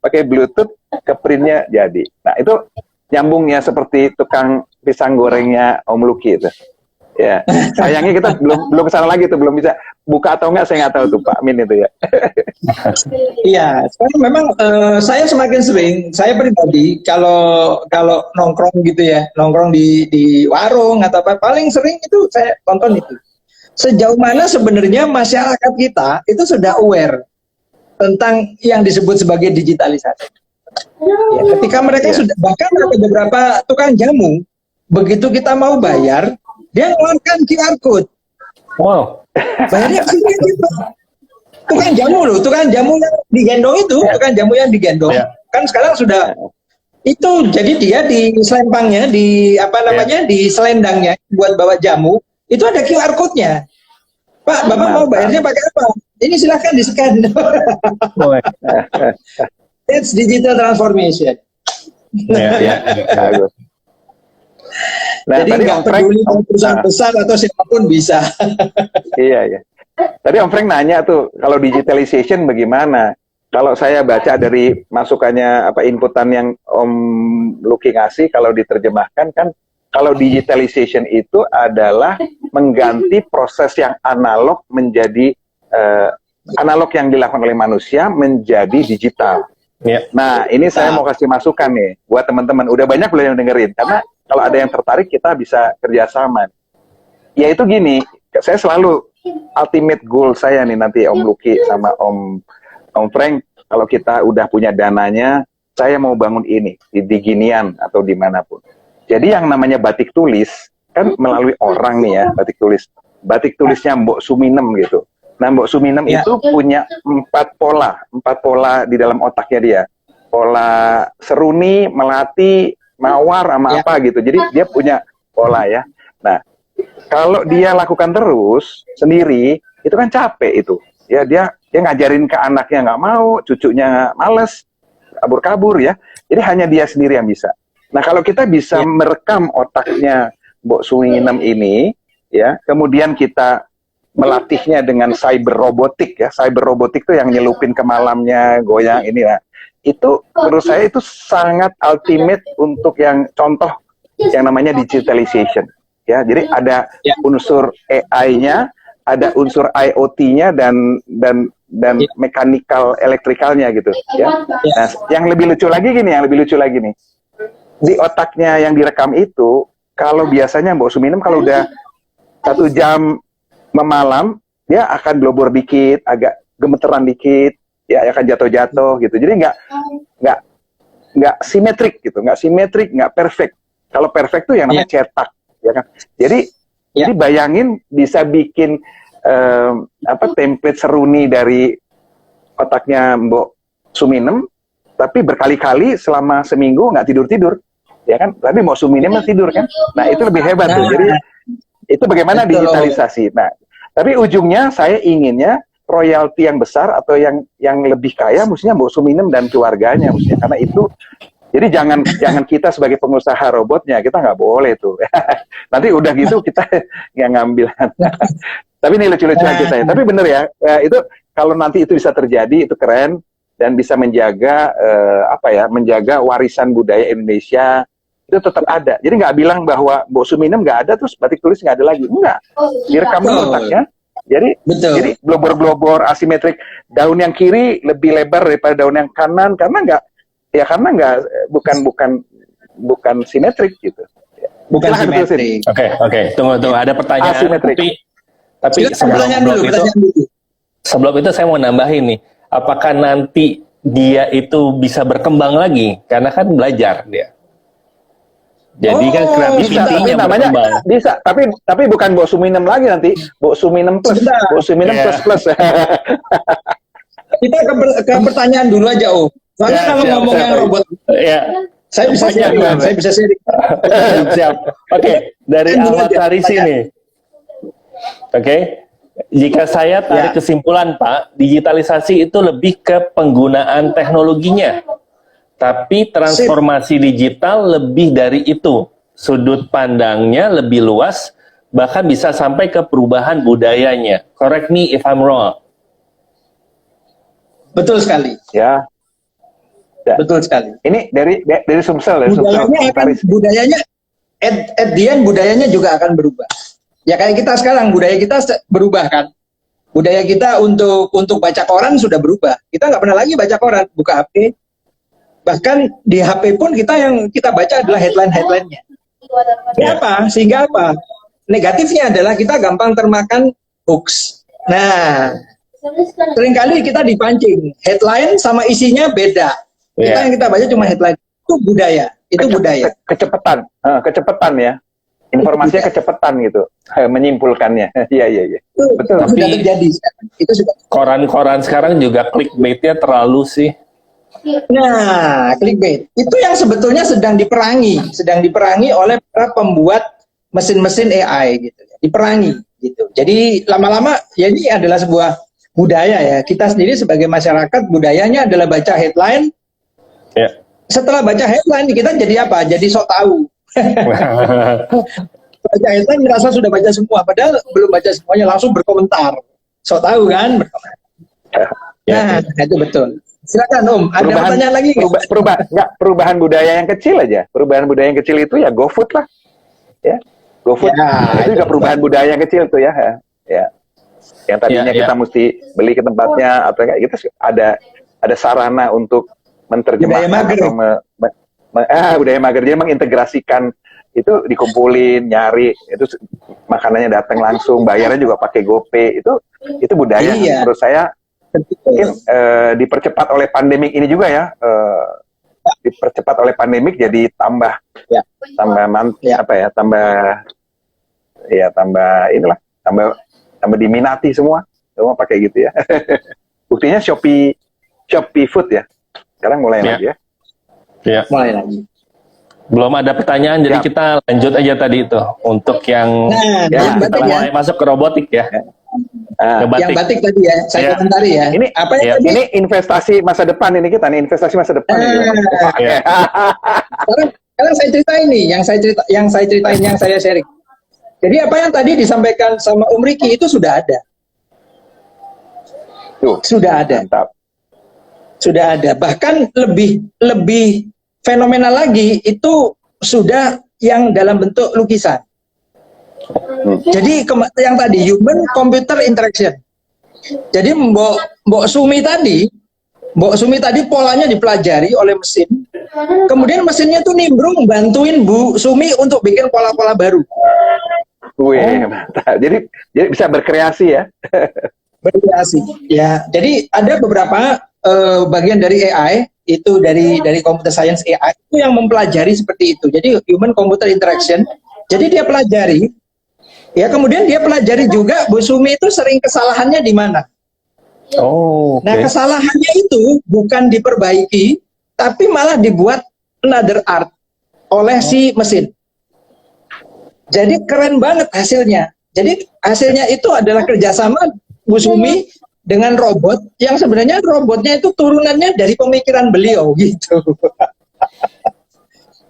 pakai Bluetooth, keprintnya jadi. Nah itu nyambungnya seperti tukang pisang gorengnya Om Luki itu. Ya, sayangnya kita belum kesana lagi tuh, belum bisa buka atau enggak saya nggak tahu tuh Pak Min itu ya. Iya, sekarang memang saya semakin sering, saya pribadi kalau nongkrong gitu ya, nongkrong di warung atau apa, paling sering itu saya tonton itu. Sejauh mana sebenarnya masyarakat kita itu sudah aware tentang yang disebut sebagai digitalisasi. Ya, ketika mereka sudah, bahkan ada beberapa tukang jamu, begitu kita mau bayar, dia ngeluarkan QR code. Wow. Bayarnya sini gitu. Tukang jamu loh, tukang jamu yang digendong itu, tukang jamu yang digendong. Kan sekarang sudah itu, jadi dia di selempangnya, di apa namanya, di selendangnya buat bawa jamu, itu ada QR code-nya. Pak, Bapak mau bayarnya pakai apa? Ini silahkan di-scan. That's digital transformation. Bagus. Nah, jadi nggak peduli perusahaan besar atau siapapun bisa. Iya. Tadi Om Frank nanya tuh, kalau digitalization bagaimana? Kalau saya baca dari masukannya apa inputan yang Om Luki ngasih, kalau diterjemahkan kan, kalau digitalization itu adalah mengganti proses yang analog menjadi analog yang dilakukan oleh manusia menjadi digital. Nah, ini saya mau kasih masukan nih buat teman-teman. Udah banyak belum yang dengerin? Karena kalau ada yang tertarik, kita bisa kerjasama. ya itu gini, saya selalu ultimate goal saya nih nanti Om Lucky sama Om Frank, kalau kita udah punya dananya, saya mau bangun ini di Ginian atau dimanapun. Jadi yang namanya batik tulis kan melalui orang nih ya, batik tulis. Batik tulisnya Mbok Suminem gitu. Nah, Mbok Suminem itu punya 4 pola di dalam otaknya dia. Pola seruni, melati, mawar, sama apa gitu. Jadi dia punya pola ya. Nah, kalau dia lakukan terus sendiri, itu kan capek itu. Ya dia ngajarin ke anaknya nggak mau, cucunya males, kabur-kabur ya. Jadi hanya dia sendiri yang bisa. Nah, kalau kita bisa merekam otaknya Mbok Suminem ini, ya, kemudian kita melatihnya dengan cyber robotik ya. Cyber robotik itu yang nyelupin ke malamnya, goyang ini lah. Itu menurut saya itu sangat ultimate untuk yang contoh yang namanya digitalization. Ya, jadi ada unsur AI-nya, ada unsur IoT-nya dan mechanical elektrikalnya gitu ya. Nah, yang lebih lucu lagi nih. Di otaknya yang direkam itu, kalau biasanya Mbok Suminem kalau udah 1 jam memalam, dia akan blobor dikit, agak gemeteran dikit, ya akan jatuh-jatuh gitu. Jadi nggak simetrik gitu, nggak perfect. Kalau perfect tuh yang namanya cetak, ya kan. Jadi bayangin bisa bikin template seruni dari otaknya Mbok Suminem, tapi berkali-kali selama seminggu nggak tidur-tidur, ya kan? Tapi Mbok Suminem tidur kan? Nah itu lebih hebat tuh. Jadi itu bagaimana digitalisasi. Nah, tapi ujungnya saya inginnya royalti yang besar atau yang lebih kaya mestinya Mbok Suminem dan keluarganya mestinya, karena itu. Jadi jangan kita sebagai pengusaha robotnya, kita nggak boleh tuh. Nanti udah gitu kita nggak ngambil. Tapi ini lucu-lucuan kita ya. Tapi bener ya, itu kalau nanti itu bisa terjadi, itu keren dan bisa menjaga menjaga warisan budaya Indonesia itu tetap ada. Jadi nggak bilang bahwa Mbok Suminem nggak ada terus batik tulis nggak ada lagi. Enggak. Direkam dulu otaknya. Jadi blobor-blobor asimetrik, daun yang kiri lebih lebar daripada daun yang kanan karena bukan simetrik gitu. Bukan simetrik. Oke. Tunggu. Ada pertanyaan. Asimetrik. Tapi sebelum itu saya mau nambahin nih. Apakah nanti dia itu bisa berkembang lagi? Karena kan belajar dia. Jadi kan kreativitinya berkembang. Bisa, tapi bukan Mbok Suminem lagi nanti, Mbok Suminem plus, Mbok Suminem plus. Kita ke pertanyaan dulu aja, Om. Soalnya kalau ngomongin robot, saya bisa sharing. Siap. Oke, dari Ahmad Harisi nih. Oke. Jika saya tarik kesimpulan, Pak, digitalisasi itu lebih ke penggunaan teknologinya. Tapi transformasi digital lebih dari itu. Sudut pandangnya lebih luas, bahkan bisa sampai ke perubahan budayanya. Correct me if I'm wrong. Betul sekali. Ya. Betul sekali. Ini dari Sumsel ya. Budayanya at the end budayanya juga akan berubah. Ya kayak kita sekarang, budaya kita berubah kan. Budaya kita untuk baca koran sudah berubah. Kita nggak pernah lagi baca koran, buka HP. Bahkan di HP pun yang kita baca adalah headline-nya. Kenapa? Sehingga apa? Negatifnya adalah kita gampang termakan hoax. Nah, seringkali kita dipancing. Headline sama isinya beda. Yang kita baca cuma headline. Itu budaya. Budaya. Kecepatan ya. Informasinya kecepatan gitu. Menyimpulkannya. Iya. Betul. Sudah terjadi. Itu sudah. Koran-koran sekarang juga clickbait-nya terlalu sih. Nah, clickbait itu yang sebetulnya sedang diperangi oleh para pembuat mesin-mesin AI gitu, diperangi gitu. Jadi lama-lama ya ini adalah sebuah budaya ya. Kita sendiri sebagai masyarakat budayanya adalah baca headline. Setelah baca headline kita jadi apa? Jadi sok tahu. Baca headline merasa sudah baca semua, padahal belum baca semuanya, langsung berkomentar. Sok tahu kan? Berkomentar. Nah, itu betul. Silakan Om, ada pertanyaan lagi nggak? Perubahan budaya yang kecil aja. Perubahan budaya yang kecil itu ya GoFood lah. Ya. GoFood. Itu juga perubahan budaya yang kecil tuh ya. Yang tadinya kita mesti beli ke tempatnya atau kayak gitu, ada sarana untuk menerjemahkan atau budaya mager. Jadi mengintegrasikan itu dikumpulin, nyari, itu makanannya datang langsung, bayarnya juga pakai GoPay, itu budaya. Iya. Menurut saya mungkin dipercepat oleh pandemik ini juga ya, dipercepat oleh pandemik jadi tambah Ya. tambah diminati semua pakai gitu ya. Buktinya Shopee Food ya, sekarang mulai Ya. lagi ya. Ya. Mulai lagi. Belum ada pertanyaan, jadi Siap. kita lanjut aja tadi itu untuk yang Nah, Ya, yang kita batik ya. mulai masuk ke robotik ya. Ah, Ke Yang batik tadi ya, saya Ya. komentari ya. ini Apa yang Ya. tadi? ini investasi masa depan ini kita nih, investasi masa depan ini. Ya. Sekarang saya ceritain nih, yang saya sharing. Jadi apa yang tadi disampaikan sama Om Riki itu sudah ada. Tuh, Sudah ada. mantap. Sudah ada. Bahkan lebih fenomenal lagi itu sudah yang dalam bentuk lukisan. Jadi yang tadi human computer interaction. Jadi Mbok Sumi tadi polanya dipelajari oleh mesin. Kemudian mesinnya tuh nimbrung bantuin Bu Sumi untuk bikin pola-pola baru. Wih, mantap. Jadi bisa berkreasi ya. Berkreasi. Ya, jadi ada beberapa bagian dari AI itu dari computer science AI itu yang mempelajari seperti itu. Jadi human computer interaction. Jadi dia pelajari. Ya, kemudian dia pelajari juga Bu Sumi itu sering kesalahannya di mana. Oh, Nah, oke. kesalahannya itu bukan diperbaiki, tapi malah dibuat another art oleh si mesin. Jadi keren banget hasilnya. Jadi hasilnya itu adalah kerjasama Bu Sumi dengan robot yang sebenarnya robotnya itu turunannya dari pemikiran beliau gitu.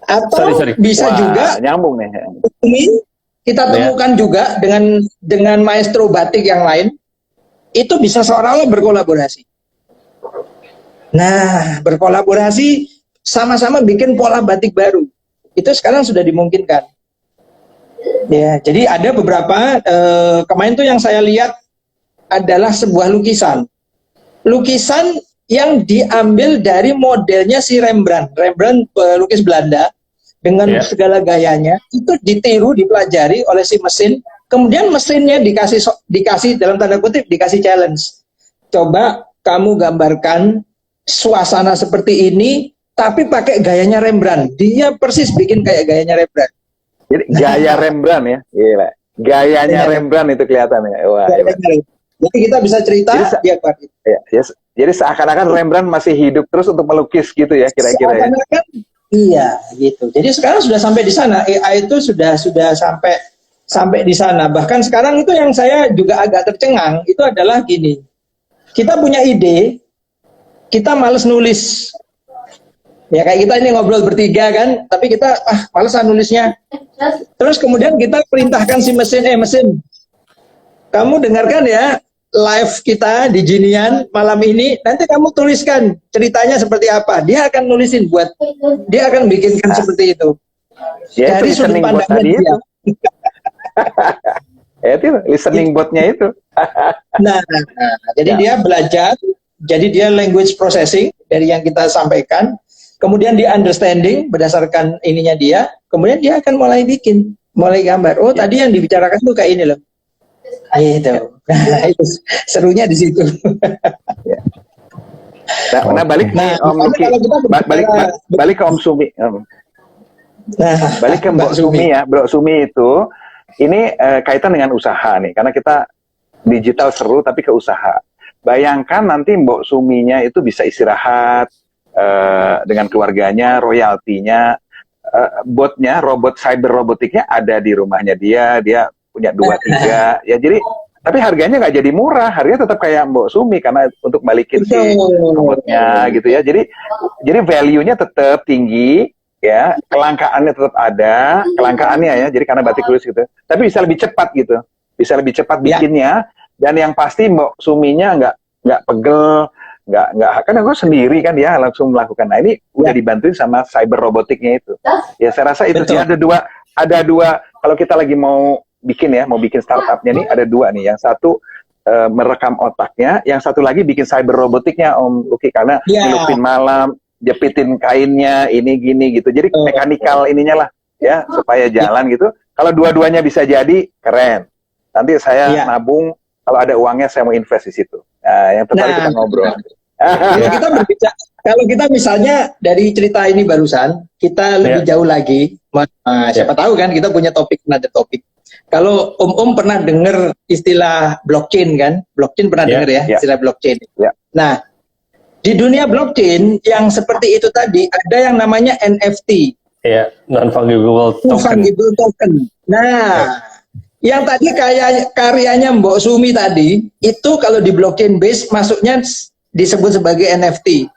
Atau Sorry. bisa Wah, juga nyambung nih. ini kita Ya. temukan juga dengan maestro batik yang lain itu bisa seolah-olah berkolaborasi. Nah, berkolaborasi sama-sama bikin pola batik baru. Itu sekarang sudah dimungkinkan. Ya, jadi ada beberapa kemarin tuh yang saya lihat adalah sebuah lukisan. Lukisan yang diambil dari modelnya si Rembrandt. Rembrandt pelukis Belanda dengan Ya. segala gayanya itu ditiru, dipelajari oleh si mesin. Kemudian mesinnya dikasih dalam tanda kutip dikasih challenge. Coba kamu gambarkan suasana seperti ini tapi pakai gayanya Rembrandt. Dia persis bikin kayak gayanya Rembrandt. Jadi gaya Rembrandt ya, gila. Gayanya Iya. Rembrandt itu kelihatan ya. Wah, hebat. Jadi kita bisa cerita dia kuat. Jadi seakan-akan Rembrandt masih hidup terus untuk melukis gitu ya, kira-kira ya. Seakan-akan iya gitu. Jadi sekarang sudah sampai di sana. AI itu sudah sampai di sana. Bahkan sekarang itu yang saya juga agak tercengang itu adalah gini. Kita punya ide, kita males nulis. Ya kayak kita ini ngobrol bertiga kan, tapi kita malesan nulisnya. Terus kemudian kita perintahkan si mesin, kamu dengarkan ya live kita di Ginian malam ini, nanti kamu tuliskan ceritanya seperti apa. Dia akan nulisin dia akan bikinkan seperti itu. Ya, Dari itu sudut listening bot pandangnya tadi dia. itu. Ya, itu listening botnya itu. Nah, jadi dia belajar, jadi dia language processing dari yang kita sampaikan, kemudian dia understanding berdasarkan ininya dia, kemudian dia akan mulai mulai gambar. Oh, tadi yang dibicarakan tuh kayak ini loh. Gitu. Nah, itu serunya di situ. Nah, balik nih Om Luki. kalau kita Balik ke Om Sumi. Nah, Balik ke Mbak Sumi ya. Mbak Sumi itu ini kaitan dengan usaha nih, karena kita digital seru tapi ke usaha. Bayangkan nanti Mbak Suminya itu bisa istirahat dengan keluarganya, royaltinya, botnya, cyber robotiknya ada di rumahnya dia punya 2-3 ya, jadi tapi harganya nggak jadi murah, harganya tetap kayak Mbak Sumi karena untuk balikin si robotnya gitu ya, jadi value-nya tetap tinggi ya, kelangkaannya tetap ada, kelangkaannya ya, jadi karena batik tulis gitu, tapi bisa lebih cepat gitu, bisa lebih cepat bikinnya, dan yang pasti Mbak Suminya nggak pegel, nggak kan aku sendiri kan, dia langsung melakukan. Nah ini udah dibantuin sama cyber robotiknya itu. Ya saya rasa itu sih, ada dua kalau kita lagi mau bikin startupnya nih, ada dua nih, yang satu merekam otaknya, yang satu lagi bikin cyber robotiknya Om Luki, karena ngelupin malam, jepitin kainnya, ini gini gitu, jadi mekanikal ininya lah, ya supaya jalan gitu. Kalau dua-duanya bisa jadi, keren. Nanti saya nabung, kalau ada uangnya saya mau invest di situ. Nah, yang tertarik kita ngobrol. Kalau kita misalnya dari cerita ini barusan, kita lebih jauh lagi, siapa tahu kan kita punya topik, ada topik. Kalau Om pernah dengar istilah blockchain kan? Blockchain pernah dengar ya, istilah blockchain. Nah, di dunia blockchain yang seperti itu tadi, ada yang namanya NFT. Non-fungible token. Non-fungible token. Nah, yang tadi karyanya Mbok Sumi tadi, itu kalau di blockchain base masuknya disebut sebagai NFT.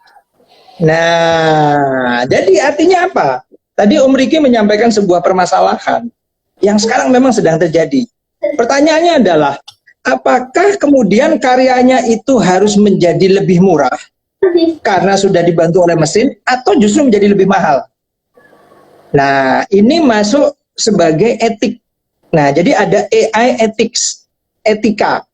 Nah, jadi artinya apa? Tadi Om Riki menyampaikan sebuah permasalahan yang sekarang memang sedang terjadi. Pertanyaannya adalah, apakah kemudian karyanya itu harus menjadi lebih murah karena sudah dibantu oleh mesin, atau justru menjadi lebih mahal? Nah, ini masuk sebagai etik. Nah, jadi ada AI ethics, etika.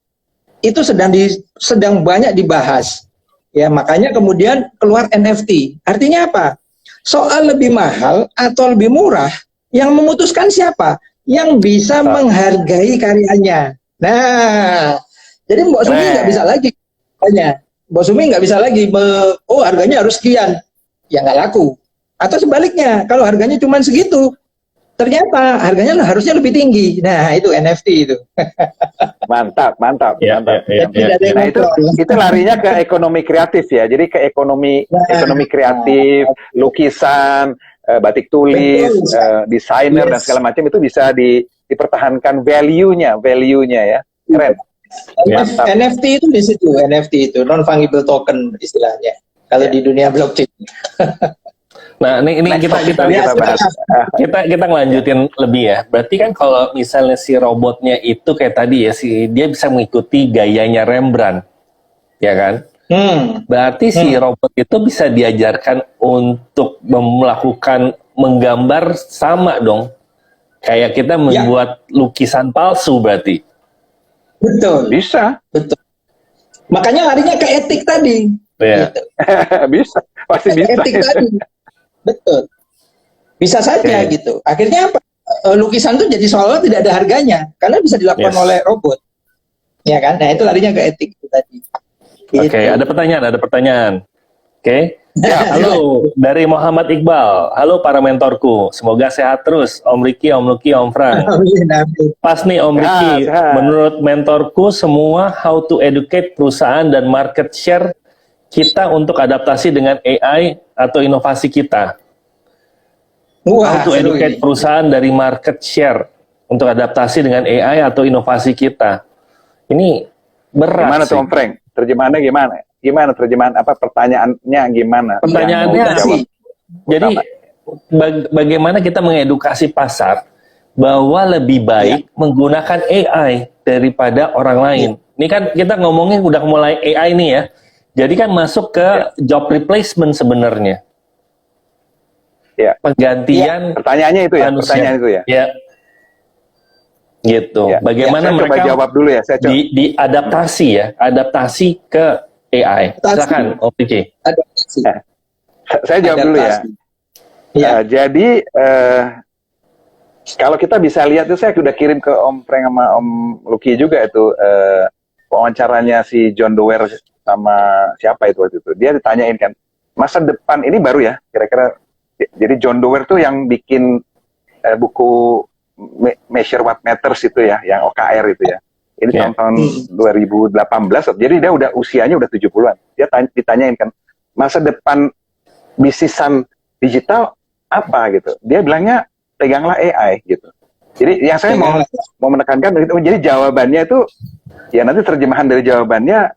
Itu sedang banyak dibahas. Ya, makanya kemudian keluar NFT. Artinya apa? Soal lebih mahal atau lebih murah, yang memutuskan siapa? Yang bisa menghargai karyanya. Nah, jadi Mbak Sumi nggak bisa lagi. Mbak Sumi nggak bisa lagi, harganya harus sekian. Ya nggak laku. Atau sebaliknya, kalau harganya cuma segitu, ternyata harganya harusnya lebih tinggi. Nah, itu NFT itu. Mantap. Ya. Nah, itu larinya ke ekonomi kreatif ya. Jadi ke ekonomi kreatif, lukisan, batik tulis, desainer dan segala macam itu bisa dipertahankan value-nya ya. Keren. Mantap. NFT itu di situ, NFT itu non-fungible token istilahnya. Kalau di dunia blockchain. Nah, ini kita ngelanjutin lebih ya. Berarti kan kalau misalnya si robotnya itu kayak tadi ya, dia bisa mengikuti gayanya Rembrandt, ya kan? Berarti si robot itu bisa diajarkan untuk menggambar sama dong. Kayak kita membuat lukisan palsu berarti. Betul. Bisa. Betul. Makanya larinya ke etik tadi. Gitu. Bisa. Pasti bisa. Etik tadi. Betul. Bisa saja gitu. Akhirnya apa? Lukisan itu jadi seolah tidak ada harganya karena bisa dilakukan oleh robot. Ya kan? Nah, itu larinya ke etik itu tadi. Oke, ada pertanyaan. Oke. Ya, halo dari Muhammad Iqbal. Halo para mentorku. Semoga sehat terus Om Riki, Om Luki, Om Frank. Pas nih Om Riki, menurut mentorku semua how to educate perusahaan dan market share kita untuk adaptasi dengan AI atau inovasi kita. How to educate perusahaan dari market share untuk adaptasi dengan AI atau inovasi kita. Ini berat. Gimana tuh Om Frank? Terjemahannya gimana? Gimana terjemahan pertanyaannya gimana? Pertanyaannya sih. Jadi bagaimana kita mengedukasi pasar bahwa lebih baik menggunakan AI daripada orang lain. Ini kan kita ngomongin udah mulai AI nih ya. Jadi kan masuk ke job replacement sebenarnya. Penggantian pertanyaannya itu ya, manusia. Pertanyaan itu ya. Gitu. Bagaimana saya mereka coba jawab dulu ya, diadaptasi ya, adaptasi ke AI. Silakan, Om Riki. Saya jawab dulu ya. Jadi kalau kita bisa lihat itu, saya sudah kirim ke Om Frank sama Om Luki juga itu wawancaranya si John Doerr sama siapa itu waktu itu. Dia ditanyain kan, masa depan ini baru ya, kira-kira. Jadi John Doerr tuh yang bikin buku Measure What Matters itu ya, yang OKR itu ya. Ini tahun 2018, jadi dia usianya udah 70-an. Dia ditanyain kan, masa depan bisnisan digital apa gitu. Dia bilangnya, peganglah AI gitu. Jadi yang saya mau menekankan, jadi jawabannya itu, ya nanti terjemahan dari jawabannya,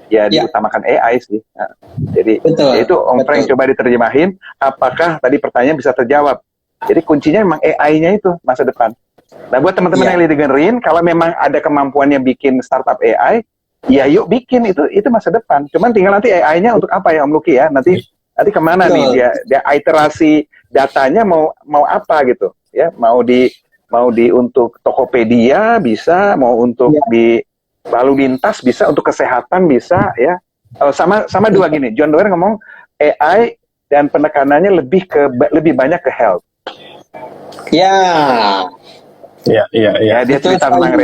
ya diutamakan AI sih. Nah, jadi itu Om Frank coba diterjemahin, apakah tadi pertanyaan bisa terjawab. Jadi kuncinya memang AI-nya itu masa depan. Nah, buat teman-teman yang dengerin, kalau memang ada kemampuannya bikin startup AI, ya yuk bikin, itu masa depan. Cuman tinggal nanti AI-nya untuk apa ya Om Luki ya? Nanti kemana nih dia iterasi datanya mau apa gitu ya? Mau di untuk Tokopedia bisa, mau untuk di lalu lintas bisa, untuk kesehatan bisa ya. Sama dua gini, John Doerr ngomong AI dan penekanannya lebih banyak ke health. Ya, Ya, dia Betul cerita sekali. tentang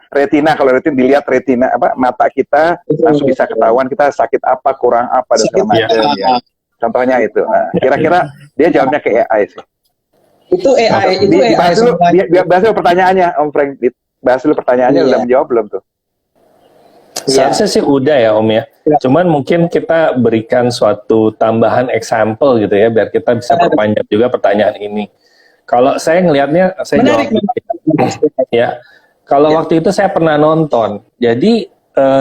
retina kalau retina dilihat retina apa mata kita langsung bisa ketahuan kita sakit apa, kurang apa dan segala sakit. macam ya. Contohnya itu. Nah, kira-kira dia jawabnya ke AI sih. Itu AI, itu AI Dibahas dulu, semuanya. bahas dulu pertanyaannya, Om Frank. Bahas dulu pertanyaannya, Iya. udah menjawab belum tuh? Seharusnya sih udah ya Om ya. Cuman mungkin kita berikan suatu tambahan example gitu ya, biar kita bisa perpanjang juga pertanyaan ini. Kalau saya ngelihatnya, saya Menarik. jawab ya. Kalau waktu itu saya pernah nonton, jadi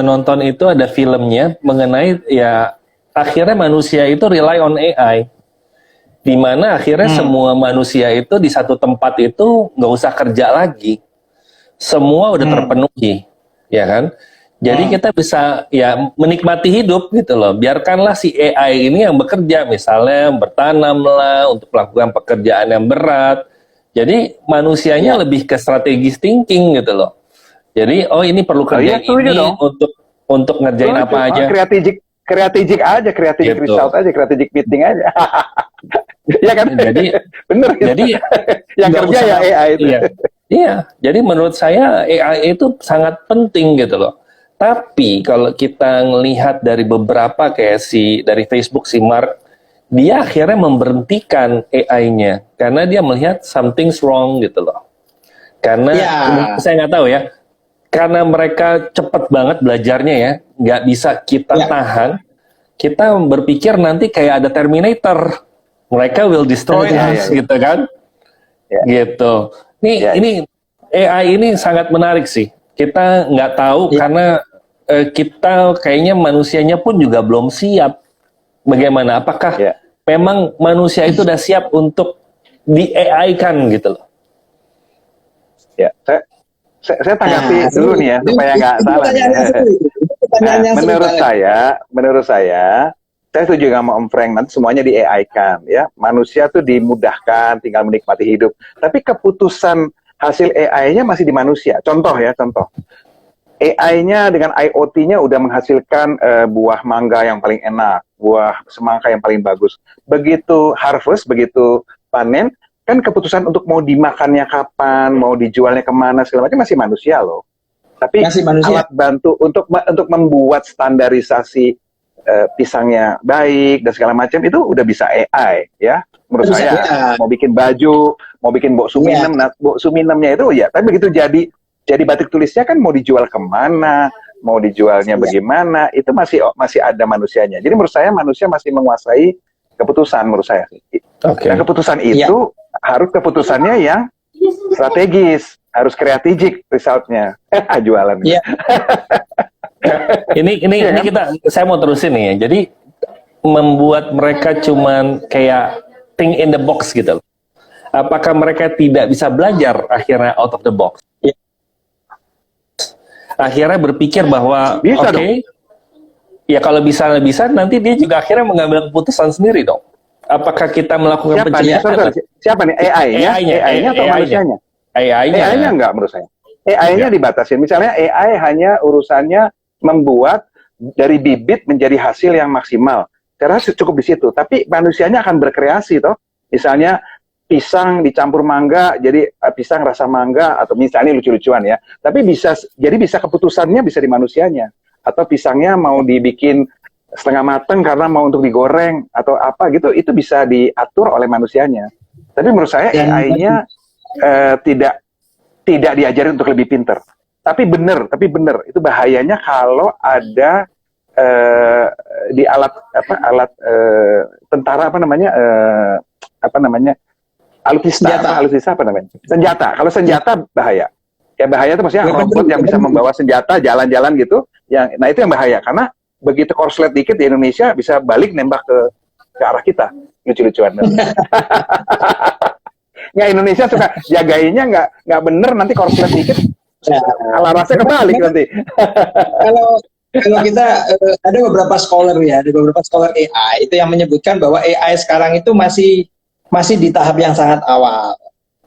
nonton itu ada filmnya mengenai ya akhirnya manusia itu rely on AI, di mana akhirnya semua manusia itu di satu tempat itu nggak usah kerja lagi, semua udah terpenuhi, ya kan? Jadi kita bisa ya menikmati hidup gitu loh. Biarkanlah si AI ini yang bekerja, misalnya bertanam lah untuk melakukan pekerjaan yang berat. Jadi manusianya lebih ke strategis thinking gitu loh. Jadi ini perlu kerja ini dong. untuk ngerjain apa aja. Kreatif aja, kreatif Gitu. result aja, kreatif meeting aja. Ya kan? Jadi jadi yang nggak kerja usah- ya AI itu. Iya. Jadi menurut saya AI itu sangat penting gitu loh. Tapi kalau kita ngelihat dari beberapa kayak dari Facebook si Mark, dia akhirnya memberhentikan AI-nya karena dia melihat something's wrong gitu loh. Karena saya nggak tahu ya, karena mereka cepat banget belajarnya ya, nggak bisa kita tahan. Kita berpikir nanti kayak ada Terminator, mereka will destroy us gitu kan, gitu. Ini AI ini sangat menarik sih. Kita nggak tahu karena kita kayaknya manusianya pun juga belum siap. Bagaimana? Apakah memang manusia itu udah siap untuk di AI-kan gitu loh? Ya, saya tanggapi dulu nih ya supaya nggak salah. Menurut saya setuju sama Om Frank, nanti semuanya di AI-kan ya. Manusia tuh dimudahkan, tinggal menikmati hidup. Tapi keputusan hasil AI-nya masih di manusia. Contoh. AI-nya dengan IoT-nya udah menghasilkan buah mangga yang paling enak, buah semangka yang paling bagus. Begitu harvest, begitu panen, kan keputusan untuk mau dimakannya kapan, mau dijualnya kemana, segala macam masih manusia loh. Tapi alat bantu untuk membuat standarisasi pisangnya baik dan segala macam itu udah bisa AI ya. Menurut saya mau bikin baju, mau bikin bok suminem, bok suminemnya itu ya. Tapi begitu jadi batik tulisnya kan mau dijual kemana, mau dijualnya bagaimana, itu masih ada manusianya. Jadi menurut saya manusia masih menguasai keputusan menurut saya. Dan keputusan itu harus keputusannya yang strategis, harus kreatif resultnya. Jualan. Ini saya mau terusin nih ya. Jadi membuat mereka cuman kayak think in the box gitu loh. Apakah mereka tidak bisa belajar akhirnya out of the box? Akhirnya berpikir bahwa ya kalau bisa nanti dia juga akhirnya mengambil keputusan sendiri dong. Apakah kita melakukan pencegahan? Siapa nih? AI-nya atau manusianya? AI-nya enggak menurut saya. AI-nya dibatasin. Misalnya AI hanya urusannya membuat dari bibit menjadi hasil yang maksimal. Saya rasa cukup di situ. Tapi manusianya akan berkreasi toh. Misalnya pisang dicampur mangga jadi pisang rasa mangga, atau misalnya lucu-lucuan ya. Tapi bisa keputusannya bisa di manusianya. Atau pisangnya mau dibikin setengah mateng karena mau untuk digoreng atau apa gitu, itu bisa diatur oleh manusianya. Tapi menurut saya AI-nya tidak diajarin untuk lebih pinter. Tapi benar itu bahayanya kalau ada di alat tentara alutsista apa namanya? Senjata. Kalau senjata bahaya. Ya bahaya itu maksudnya robot yang bisa membawa senjata jalan-jalan gitu. Nah itu yang bahaya karena begitu korslet dikit di Indonesia bisa balik nembak ke arah kita. Lucu-lucuan. Nggak, Indonesia suka jagainnya nggak bener, nanti korslet dikit alarasnya kebalik nanti. Kalau kita ada beberapa scholar AI itu yang menyebutkan bahwa AI sekarang itu masih di tahap yang sangat awal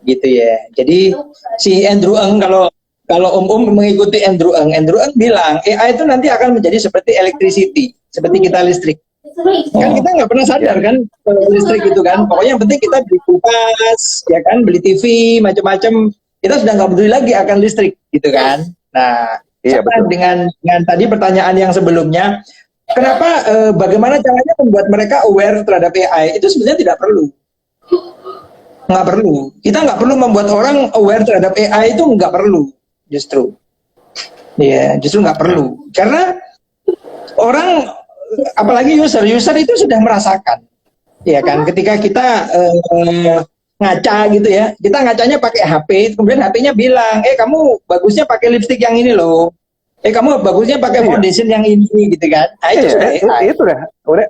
gitu ya. Jadi si Andrew Ng, kalau mengikuti Andrew Ng bilang AI itu nanti akan menjadi seperti electricity, seperti kita listrik. Kan kita nggak pernah sadar kan listrik itu kan. Pokoknya yang penting kita beli kulkas, ya kan, beli TV, macam-macam. Kita sudah nggak peduli lagi akan listrik, gitu kan. Nah, Iya, sama betul. dengan tadi pertanyaan yang sebelumnya, kenapa bagaimana caranya membuat mereka aware terhadap AI? Itu sebenarnya tidak perlu. Nggak perlu. Kita nggak perlu membuat orang aware terhadap AI, itu nggak perlu, justru. Iya, justru nggak perlu. Karena orang, apalagi user itu sudah merasakan, ya kan? Ketika kita ngaca gitu ya, kita ngacanya pakai HP, kemudian HP-nya bilang, kamu bagusnya pakai lipstick yang ini loh, kamu bagusnya pakai foundation yang ini, gitu kan? Nah, itu sudah AI. Itu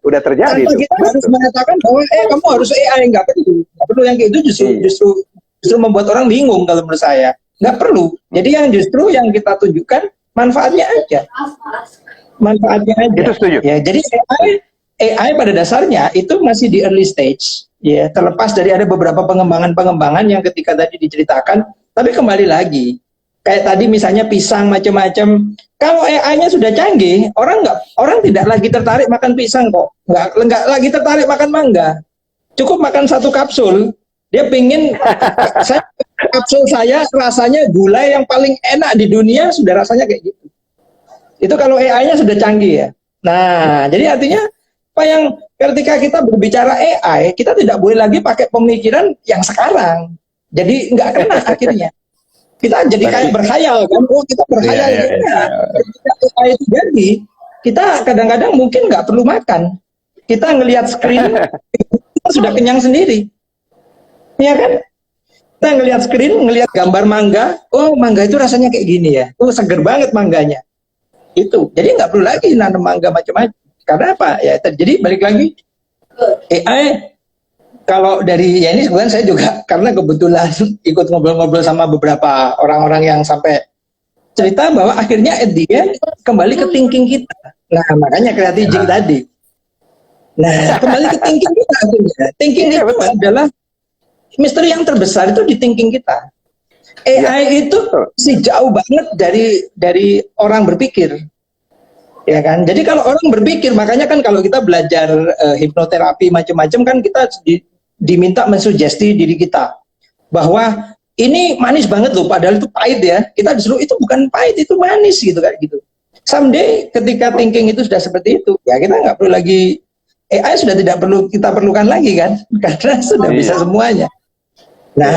udah terjadi. Tanpa kita harus mengatakan bahwa kamu harus AI, nggak perlu yang kayak itu, justru membuat orang bingung kalau menurut saya. Nggak perlu. Jadi yang justru yang kita tunjukkan manfaatnya aja. Manfaatnya aja. Itu setuju. Ya, jadi AI pada dasarnya itu masih di early stage. Ya, terlepas dari ada beberapa pengembangan yang ketika tadi diceritakan, tapi kembali lagi, kayak tadi misalnya pisang macam-macam. Kalau AI-nya sudah canggih, orang tidak lagi tertarik makan pisang kok, nggak lagi tertarik makan mangga. Cukup makan satu kapsul, dia pingin kapsul saya rasanya gulai yang paling enak di dunia, sudah rasanya kayak gitu. Itu kalau AI-nya sudah canggih ya. Nah, jadi artinya apa yang ketika kita berbicara AI, kita tidak boleh lagi pakai pemikiran yang sekarang. Jadi nggak kena akhirnya. Kita jadi kayak berkhayal kan, kita berkhayal. Ketika AI itu jadi, kita kadang-kadang mungkin nggak perlu makan. Kita ngelihat screen, kita sudah kenyang sendiri. Iya kan? Kita ngelihat screen, ngelihat gambar mangga, mangga itu rasanya kayak gini ya, seger banget mangganya. Itu, jadi nggak perlu lagi nanam mangga macam-macam. Karena apa? Ya, jadi balik lagi, AI, kalau dari, ya ini sebenarnya saya juga, karena kebetulan ikut ngobrol-ngobrol sama beberapa orang-orang yang sampai cerita bahwa akhirnya at the end, kembali ke thinking kita. Nah, makanya creative tadi. Nah, kembali ke thinking kita akhirnya. Thinking itu adalah misteri yang terbesar itu di thinking kita. AI itu sih jauh banget dari orang berpikir. Ya kan? Jadi kalau orang berpikir, makanya kan kalau kita belajar hipnoterapi macam-macam kan kita diminta mensugesti diri kita bahwa ini manis banget loh, padahal itu pahit ya. Kita disuruh itu bukan pahit, itu manis gitu kan gitu. Someday ketika thinking itu sudah seperti itu, ya kita nggak perlu lagi AI, sudah tidak perlu kita perlukan lagi kan, karena sudah bisa semuanya. Nah,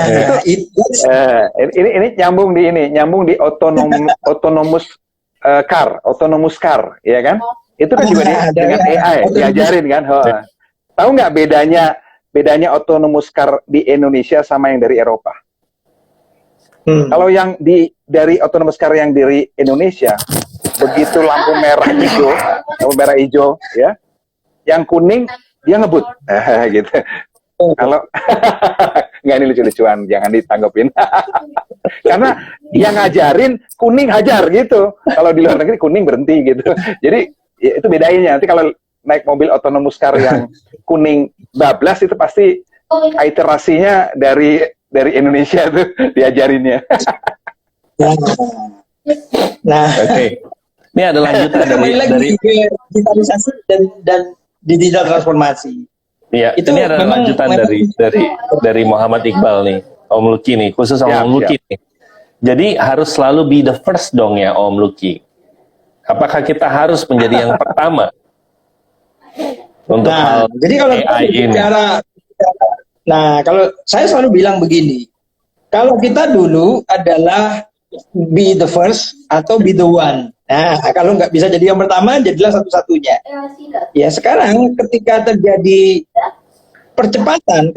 ini nyambung di autonomous car, ya kan? Itu kan juga dengan AI diajarin kan. Tahu nggak bedanya autonomous car di Indonesia sama yang dari Eropa? Kalau yang dari autonomous car yang dari Indonesia, begitu lampu merah hijau, ya, yang kuning dia ngebut, gitu. Kalau nggak, ini lucu-lucuan, jangan ditanggapin. Karena yang ngajarin kuning hajar gitu. Kalau di luar negeri kuning berhenti gitu. Jadi ya, itu bedanya. Nanti kalau naik mobil autonomous car yang kuning bablas itu pasti iterasinya dari Indonesia tuh diajarinnya. Nah, Oke. Ini ada lanjutan dari digitalisasi dan digital transformasi. Iya, itu ini ada lanjutan dari Muhammad Iqbal nih, Om Lucky nih, khusus Om Lucky nih. Jadi harus selalu be the first dong ya Om Lucky. Apakah kita harus menjadi yang pertama untuk hal jadi kalau AI ini? Nah, kalau saya selalu bilang begini, kalau kita dulu adalah be the first atau be the one. Nah, kalau nggak bisa jadi yang pertama, jadilah satu-satunya. Ya, sekarang ketika terjadi kecepatan,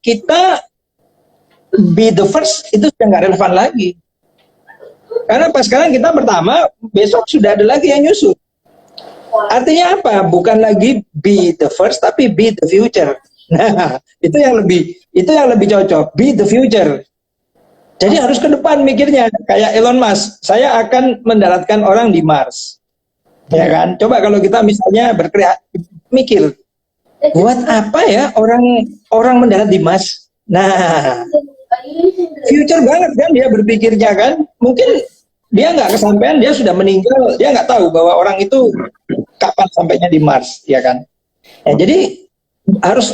kita be the first itu sudah nggak relevan lagi. Karena pas sekarang kita pertama, besok sudah ada lagi yang nyusul. Artinya apa? Bukan lagi be the first, tapi be the future. Nah, itu yang lebih cocok. Be the future. Jadi harus ke depan mikirnya, kayak Elon Musk, saya akan mendaratkan orang di Mars. Ya kan? Coba kalau kita misalnya mikir, buat apa ya orang mendarat di Mars? Nah, future banget kan dia berpikirnya kan? Mungkin dia nggak kesampaian, dia sudah meninggal, dia nggak tahu bahwa orang itu kapan sampainya di Mars, ya kan? Ya, jadi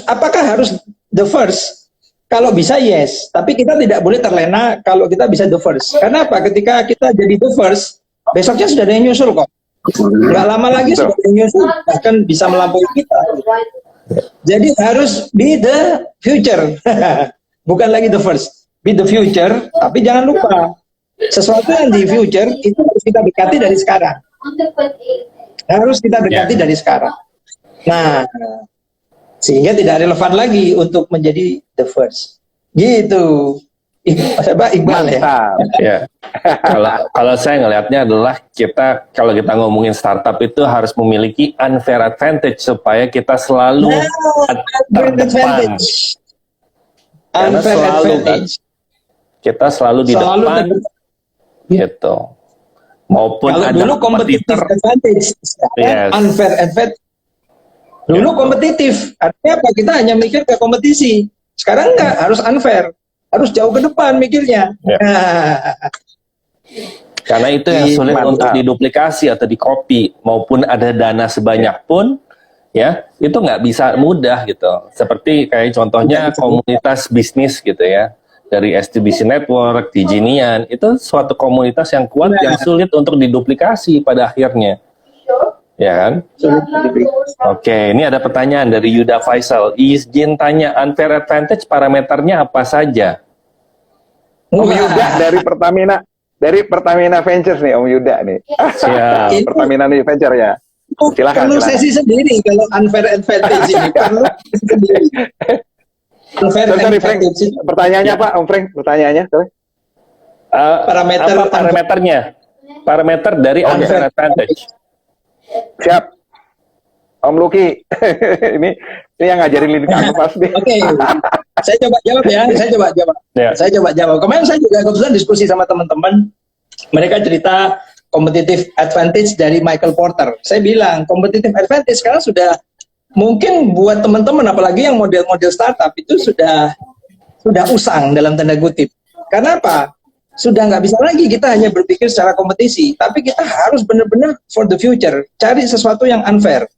apakah harus the first? Kalau bisa yes, tapi kita tidak boleh terlena kalau kita bisa the first. Karena apa? Ketika kita jadi the first, besoknya sudah ada yang nyusul kok. Nggak lama lagi sudah ada yang nyusul, bahkan bisa melampaui kita. Jadi harus be the future, bukan lagi the first. Be the future, tapi jangan lupa sesuatu yang di future itu harus kita dekati dari sekarang. Harus kita dekati dari sekarang. Nah, sehingga tidak relevan lagi untuk menjadi the first. Gitu. Iqbal ya. Ya. Kalau saya ngelihatnya adalah kalau kita ngomongin startup itu harus memiliki unfair advantage supaya kita selalu terdepan. Karena selalu kan, kita selalu di depan gitu. Maupun kalau ada dulu kompetitif advantage, unfair advantage. Dulu kompetitif, artinya apa? Kita hanya mikir ke kompetisi. Sekarang enggak, harus unfair. Harus jauh ke depan mikirnya. Ya. Karena itu yang sulit untuk diduplikasi atau dicopy, maupun ada dana sebanyak pun, ya itu nggak bisa mudah gitu. Seperti kayak contohnya komunitas bisnis gitu ya, dari STBC Network, Tijinian, itu suatu komunitas yang kuat yang sulit untuk diduplikasi pada akhirnya. Ya kan? Oke, ini ada pertanyaan dari Yuda Faisal. Izin tanya, unfair advantage parameternya apa saja? Om Yuda dari Pertamina Ventures nih, Om Yuda nih. Siap. Pertamina nih Venture ya. Silakan. Perlu sesi sendiri kalau unfair advantage ini. Perlu sendiri. Unfair advantage. Pertanyaannya Pak, Om Frank, pertanyaannya. Parameternya? Parameter dari unfair advantage. Siap. Om Luki, ini yang ngajarin Lini Kanvas nih. Oke, saya coba jawab ya. Saya coba jawab. Kemarin saya juga kebetulan diskusi sama teman-teman. Mereka cerita competitive advantage dari Michael Porter. Saya bilang competitive advantage sekarang sudah mungkin buat teman-teman, apalagi yang model-model startup itu sudah usang dalam tanda kutip. Karena apa? Sudah nggak bisa lagi kita hanya berpikir secara kompetisi, tapi kita harus benar-benar for the future, cari sesuatu yang unfair.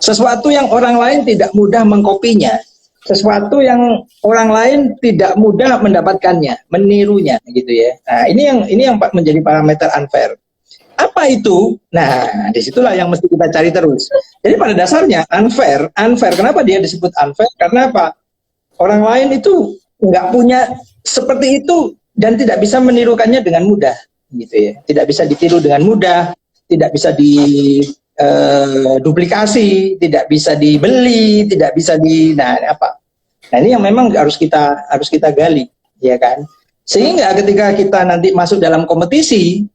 Sesuatu yang orang lain tidak mudah mengkopinya, sesuatu yang orang lain tidak mudah mendapatkannya, menirunya, gitu ya. Nah, ini yang menjadi parameter unfair. Apa itu? Nah, disitulah yang mesti kita cari terus. Jadi pada dasarnya unfair. Kenapa dia disebut unfair? Karena apa? Orang lain itu nggak punya seperti itu dan tidak bisa menirukannya dengan mudah, gitu ya. Tidak bisa ditiru dengan mudah, tidak bisa duplikasi, tidak bisa dibeli, tidak bisa nah ini yang memang harus kita gali, ya kan? Sehingga ketika kita nanti masuk dalam kompetisi,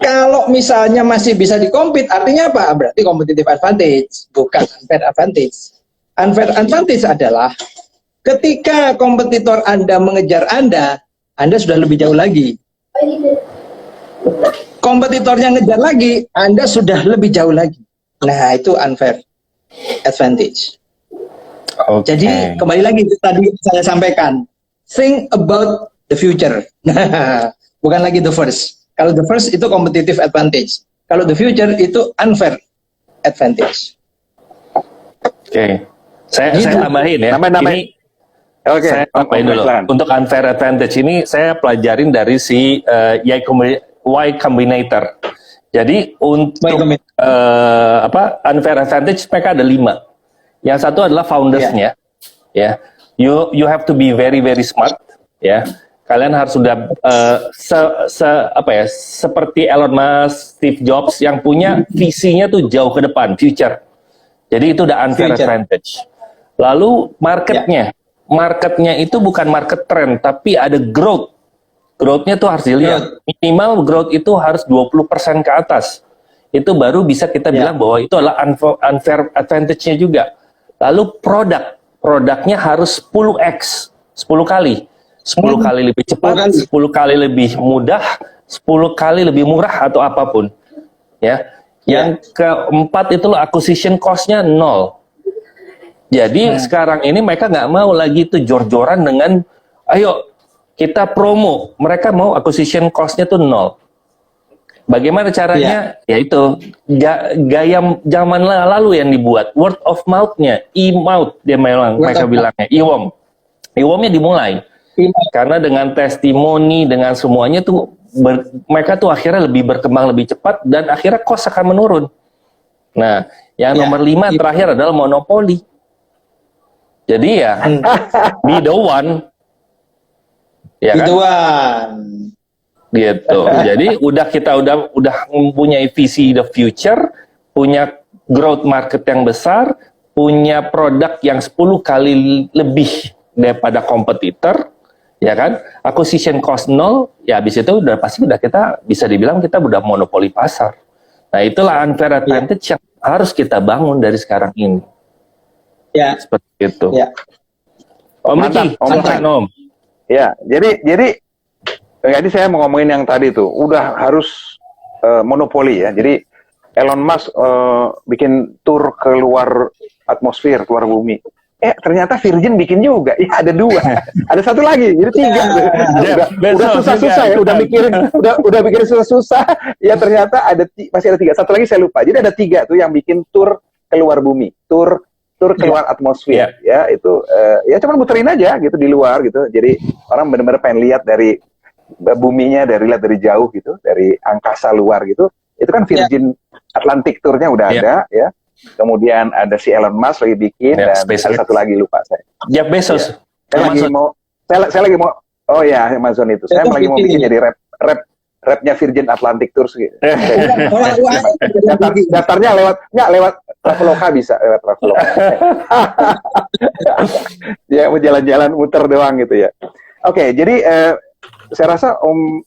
kalau misalnya masih bisa dikompet, artinya apa? Berarti competitive advantage, bukan unfair advantage. Unfair advantage adalah ketika kompetitor Anda mengejar Anda sudah lebih jauh lagi. Kompetitornya ngejar lagi, Anda sudah lebih jauh lagi. Nah, itu unfair advantage. Okay. Jadi, kembali lagi tadi saya sampaikan, think about the future. Bukan lagi the first. Kalau the first itu competitive advantage. Kalau the future itu unfair advantage. Oke. Saya tambahin ya. Ini saya tambahin dulu. Untuk unfair advantage ini saya pelajarin dari si Y Combinator. Jadi untuk unfair advantage mereka ada 5. Yang satu adalah foundersnya, ya. You have to be very very smart, ya. Kalian harus sudah seperti Elon Musk, Steve Jobs yang punya visinya tuh jauh ke depan, future. Jadi itu udah unfair advantage. Lalu marketnya itu bukan market trend, tapi ada growth. Growth-nya tuh harus dilihat. Minimal growth itu harus 20% ke atas. Itu baru bisa kita bilang bahwa itu adalah unfair advantage-nya juga. Lalu produknya harus 10x, 10 kali. 10 kali lebih cepat, 10 kali lebih mudah, 10 kali lebih murah atau apapun. Ya. Yang keempat itu acquisition cost-nya 0. Jadi sekarang ini mereka nggak mau lagi itu jor-joran dengan ayo kita promo, mereka mau acquisition cost-nya tuh 0. Bagaimana caranya? Ya itu gaya zaman lalu yang dibuat, word of mouth-nya, e-mouth dia mereka bilangnya, e-wom-nya dimulai. Karena dengan testimoni, dengan semuanya tuh mereka tuh akhirnya lebih berkembang lebih cepat dan akhirnya cost akan menurun. Nah, yang nomor 5 terakhir adalah monopoli. Jadi ya be the one. Ya Be kan? the one. Gitu. Jadi kita udah mempunyai visi the future, punya growth market yang besar, punya produk yang 10 kali lebih daripada kompetitor, ya kan? Acquisition cost 0, ya habis itu udah pasti kita bisa dibilang kita udah monopoli pasar. Nah, itulah unfair advantage yang harus kita bangun dari sekarang ini. Ya. Seperti itu. Ya. Om Riki, Om. Ya, jadi saya mau ngomongin yang tadi tuh, udah harus monopoli ya. Jadi Elon Musk bikin tour ke luar atmosfer, keluar bumi. Ternyata Virgin bikin juga. Ya ada 2, ada 1 lagi, jadi 3. Udah susah-susah ya, udah bikin susah-susah. Ya ternyata masih ada 3. 1 lagi saya lupa. Jadi ada 3 tuh yang bikin tour keluar bumi, tour keluar atmosfer. Ya itu ya cuma muterin aja gitu di luar gitu. Jadi orang benar-benar pengen lihat dari buminya, lihat dari jauh gitu, dari angkasa luar gitu. Itu kan Virgin Atlantic Tour-nya udah ada ya. Kemudian ada si Elon Musk lagi bikin dan ada 1 lagi lupa saya. Jeff Bezos. Saya lagi mau oh ya Amazon itu. Saya lagi mau bikin jadi rapnya Virgin Atlantic Tours gitu. Daftarnya lewat Traveloka bisa, lewat Traveloka. Ya mau jalan-jalan muter doang gitu ya. Oke, jadi saya rasa Om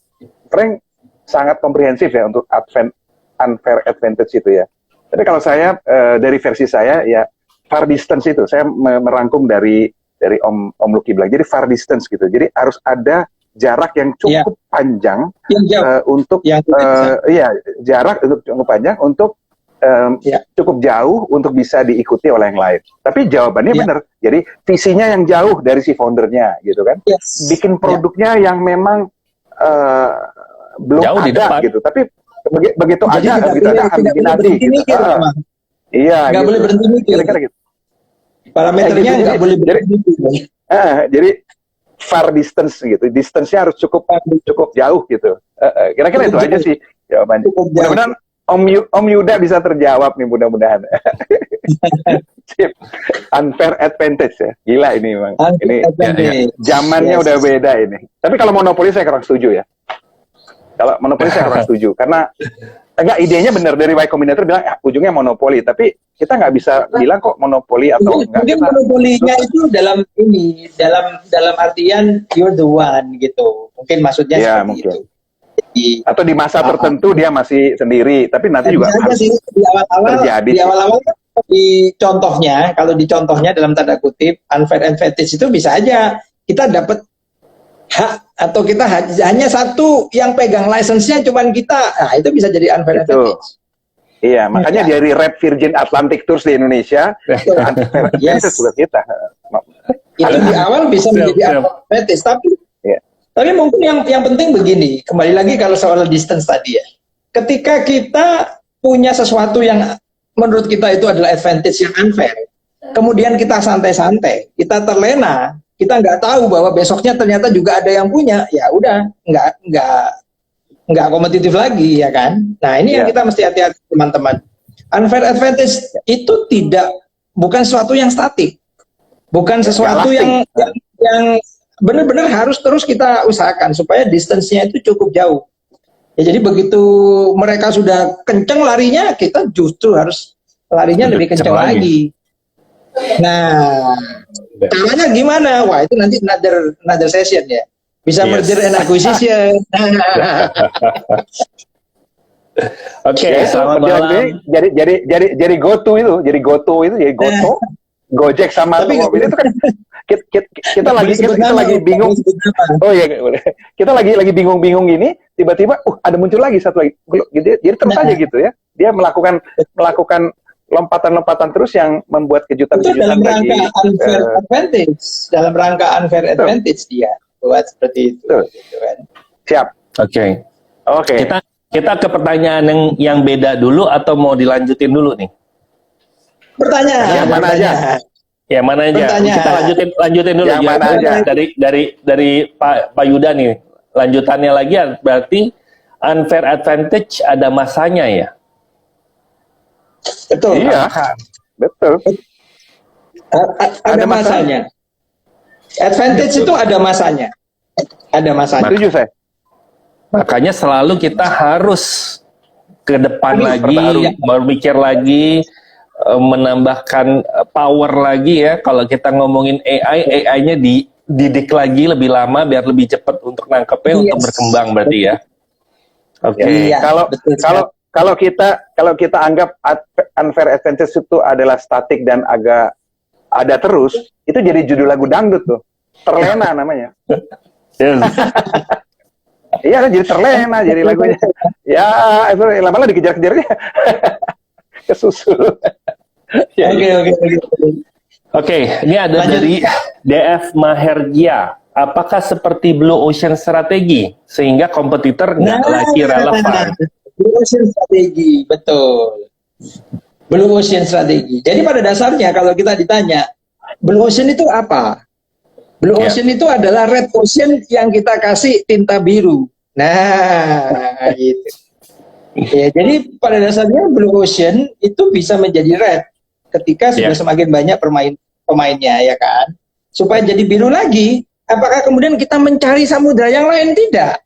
Frank sangat komprehensif ya untuk unfair advantage itu ya. Tapi kalau saya dari versi saya ya far distance itu saya merangkum dari Om Lucky bilang. Jadi far distance gitu. Jadi harus ada jarak yang cukup panjang untuk jarak untuk cukup panjang untuk cukup jauh untuk bisa diikuti oleh yang lain. Tapi jawabannya benar. Jadi visinya yang jauh dari si foundernya gitu kan. Bikin produknya yang memang belum jauh ada gitu. Tapi begitu ada akan bikin nanti gitu. Iya. Nggak boleh berhenti mikir. Kira-kira gitu. Parameternya nggak boleh berhenti. Jadi far distance gitu. Distance-nya harus cukup jauh gitu. Kira-kira itu aja sih jawabannya. Mudah-mudahan Om Yuda bisa terjawab nih mudah-mudahan. Unfair advantage ya. Gila ini memang. Ini zamannya udah beda ini. Tapi kalau monopoli saya kurang setuju ya. Kalau monopoli saya kurang setuju karena idenya benar dari Y Combinator bilang ujungnya monopoli, tapi kita nggak bisa bilang kok monopoli atau enggak. Mungkin monopolinya itu dalam artian you're the one gitu. Mungkin maksudnya seperti mungkin. itu. Jadi, atau di masa tertentu dia masih sendiri, tapi nanti juga harus terjadi. Di awal-awal kalau di contohnya dalam tanda kutip unfair advantage itu bisa aja kita dapat hak atau kita hanya 1 yang pegang license-nya cuman kita. Nah, itu bisa jadi unfair advantage. Iya, makanya dari Red Virgin Atlantic Tours di Indonesia unfair advantage buat kita. Itu di awal bisa menjadi unfair advantage, tapi mungkin yang penting begini, kembali lagi kalau soal distance tadi ya. Ketika kita punya sesuatu yang menurut kita itu adalah advantage yang unfair, kemudian kita santai-santai, kita terlena, kita nggak tahu bahwa besoknya ternyata juga ada yang punya, ya udah nggak kompetitif lagi ya kan. Nah ini yang kita mesti hati-hati teman-teman. Unfair advantage itu bukan sesuatu yang statik, bukan sesuatu yang benar-benar harus terus kita usahakan supaya distance-nya itu cukup jauh. Ya, jadi begitu mereka sudah kenceng larinya, kita justru harus larinya lebih kenceng lagi. Nah, caranya gimana? Wah, itu nanti another session ya. Bisa merger and acquisition. Oke, selamat malam. Jadi GoTo itu, jadi GoTo. Gojek sama itu kan kita lagi bingung. Oh iya, kita lagi bingung gini, tiba-tiba ada muncul lagi satu lagi. Jadi terus aja gitu ya. Dia melakukan lompatan-lompatan terus yang membuat kejutan-kejutan dalam rangka unfair advantage. Dalam rangka unfair advantage dia buat seperti itu. Gitu kan. Siap. Oke. Kita ke pertanyaan yang beda dulu atau mau dilanjutin dulu nih? Pertanyaan. Yang mana aja? Ya mana aja? Pertanyaan. Kita lanjutin dulu. Yang Ya, mana aja? Dari Pak Yuda nih. Lanjutannya lagi berarti unfair advantage ada masanya ya? Betul. Iya, betul. Ada masanya. Advantage itu ada masanya. Ada masanya. Setuju saya. Makanya selalu kita harus ke depan lagi, berpikir lagi, menambahkan power lagi ya. Kalau kita ngomongin AI, AI-nya dididik lagi lebih lama biar lebih cepat untuk nangkepnya, untuk berkembang berarti ya. Oke. Iya, Kalau kita anggap unfair advantage itu adalah statik dan agak ada terus, itu jadi judul lagu dangdut tuh. Terlena namanya. Yes. Iya, jadi terlena jadi lagunya. Ya, itu lama-lama dikejar-kejarnya. Kesusul. Oke. Oke, ini ada dari DF Mahergia. Apakah seperti Blue Ocean strategi sehingga kompetitor nggak lagi relevan? Blue Ocean strategi, betul. Blue Ocean strategi. Jadi pada dasarnya kalau kita ditanya, Blue Ocean itu apa? Blue Ocean itu adalah red ocean yang kita kasih tinta biru. Nah, gitu. Ya, jadi pada dasarnya Blue Ocean itu bisa menjadi red ketika sudah semakin banyak pemainnya, ya kan? Supaya jadi biru lagi. Apakah kemudian kita mencari samudra yang lain? Tidak.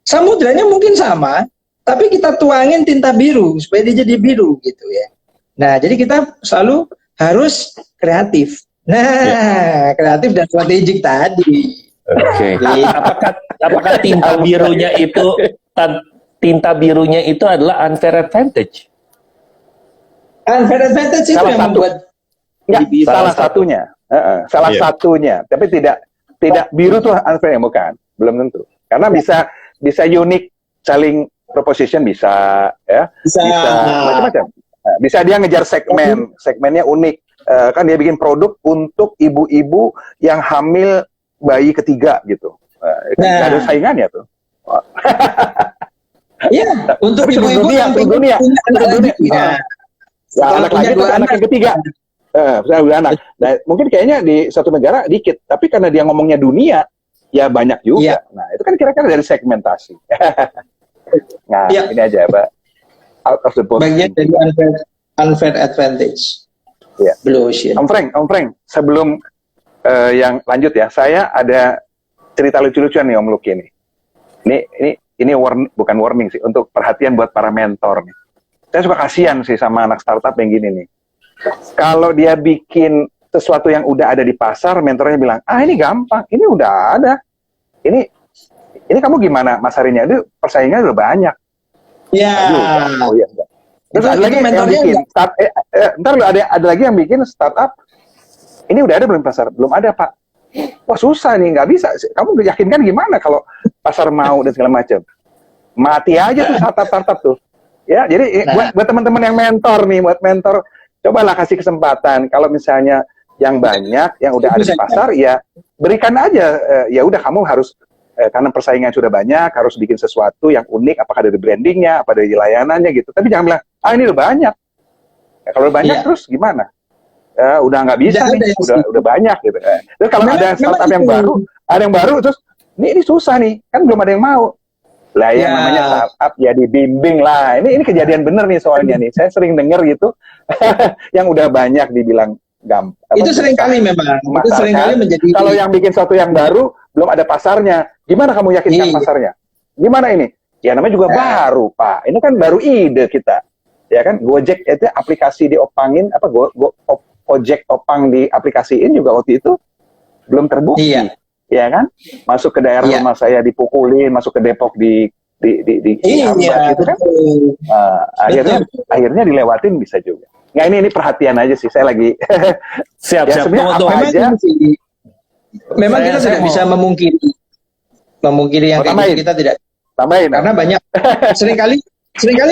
Samudranya mungkin sama, tapi kita tuangin tinta biru supaya dia jadi biru gitu ya. Nah, jadi kita selalu harus kreatif. Nah, kreatif dan strategik tadi. Oke. Apakah tinta birunya itu adalah unfair advantage? Unfair advantage itu yang membuat salah satunya. Salah satunya, tapi tidak biru tuh unfair, bukan, belum tentu. Karena bisa unik, saling proposition bisa macam-macam. Bisa dia ngejar segmennya unik. Kan dia bikin produk untuk ibu-ibu yang hamil bayi ketiga gitu. Nggak ada saingannya tuh. Iya, untuk ibu-ibu yang dunia. Ya, anak lagi itu anak yang ketiga. Anak. Nah, mungkin kayaknya di satu negara dikit, tapi karena dia ngomongnya dunia, ya banyak juga. Nah, itu kan kira-kira dari segmentasi. Nah, ini aja, Pak. Out of the box. Bagian dari unfair advantage. Ya. Blue Ocean. Om Frank, sebelum yang lanjut ya, saya ada cerita lucu-lucuan nih Om Luki nih. Ini bukan warning sih, untuk perhatian buat para mentor nih. Saya suka kasihan sih sama anak startup yang gini nih. Kalau dia bikin sesuatu yang udah ada di pasar, mentornya bilang, ini gampang, ini udah ada. Ini kamu gimana masarinnya? Itu persaingannya udah banyak. Ya. Oh iya. Terus ada lagi yang bikin ntar ada lagi yang bikin startup. Ini udah ada belum di pasar? Belum ada, Pak. Wah, susah nih, nggak bisa. Kamu yakinkan gimana kalau pasar mau dan segala macam? Mati aja tuh startup tuh. Ya, jadi buat teman-teman yang mentor nih, buat mentor, cobalah kasih kesempatan. Kalau misalnya yang banyak, yang udah ada di pasar, ya berikan aja. Ya udah, kamu harus karena persaingan sudah banyak, harus bikin sesuatu yang unik, apakah dari brandingnya, apa dari layanannya gitu. Tapi jangan bilang, ini udah banyak. Ya, kalau udah banyak terus gimana? Udah nggak bisa nih, udah banyak gitu. Terus kalau ada startup yang baru, terus ini susah nih, kan belum ada yang mau. Lah ya namanya startup ya dibimbing lah. Ini kejadian bener nih soalnya nih. Saya sering denger gitu, yang udah banyak dibilang gampang. Itu sering kali memang. Itu sering kali menjadi. Kalau yang bikin sesuatu yang baru, belum ada pasarnya. Gimana kamu yakinkan pasarnya? Gimana ini? Ya namanya juga baru, Pak. Ini kan baru ide kita. Ya kan, Gojek itu aplikasi diopangin, Gojek opang diaplikasiin juga waktu itu belum terbukti. Iya. Ya kan? Masuk ke daerah rumah saya dipukulin, masuk ke Depok di hambat gitu kan. Akhirnya dilewatin bisa juga. Nah, ini perhatian aja sih, saya lagi siap. Memang kita tidak bisa memungkiri yang kayak gitu, kita tidak tambahin. Karena banyak seringkali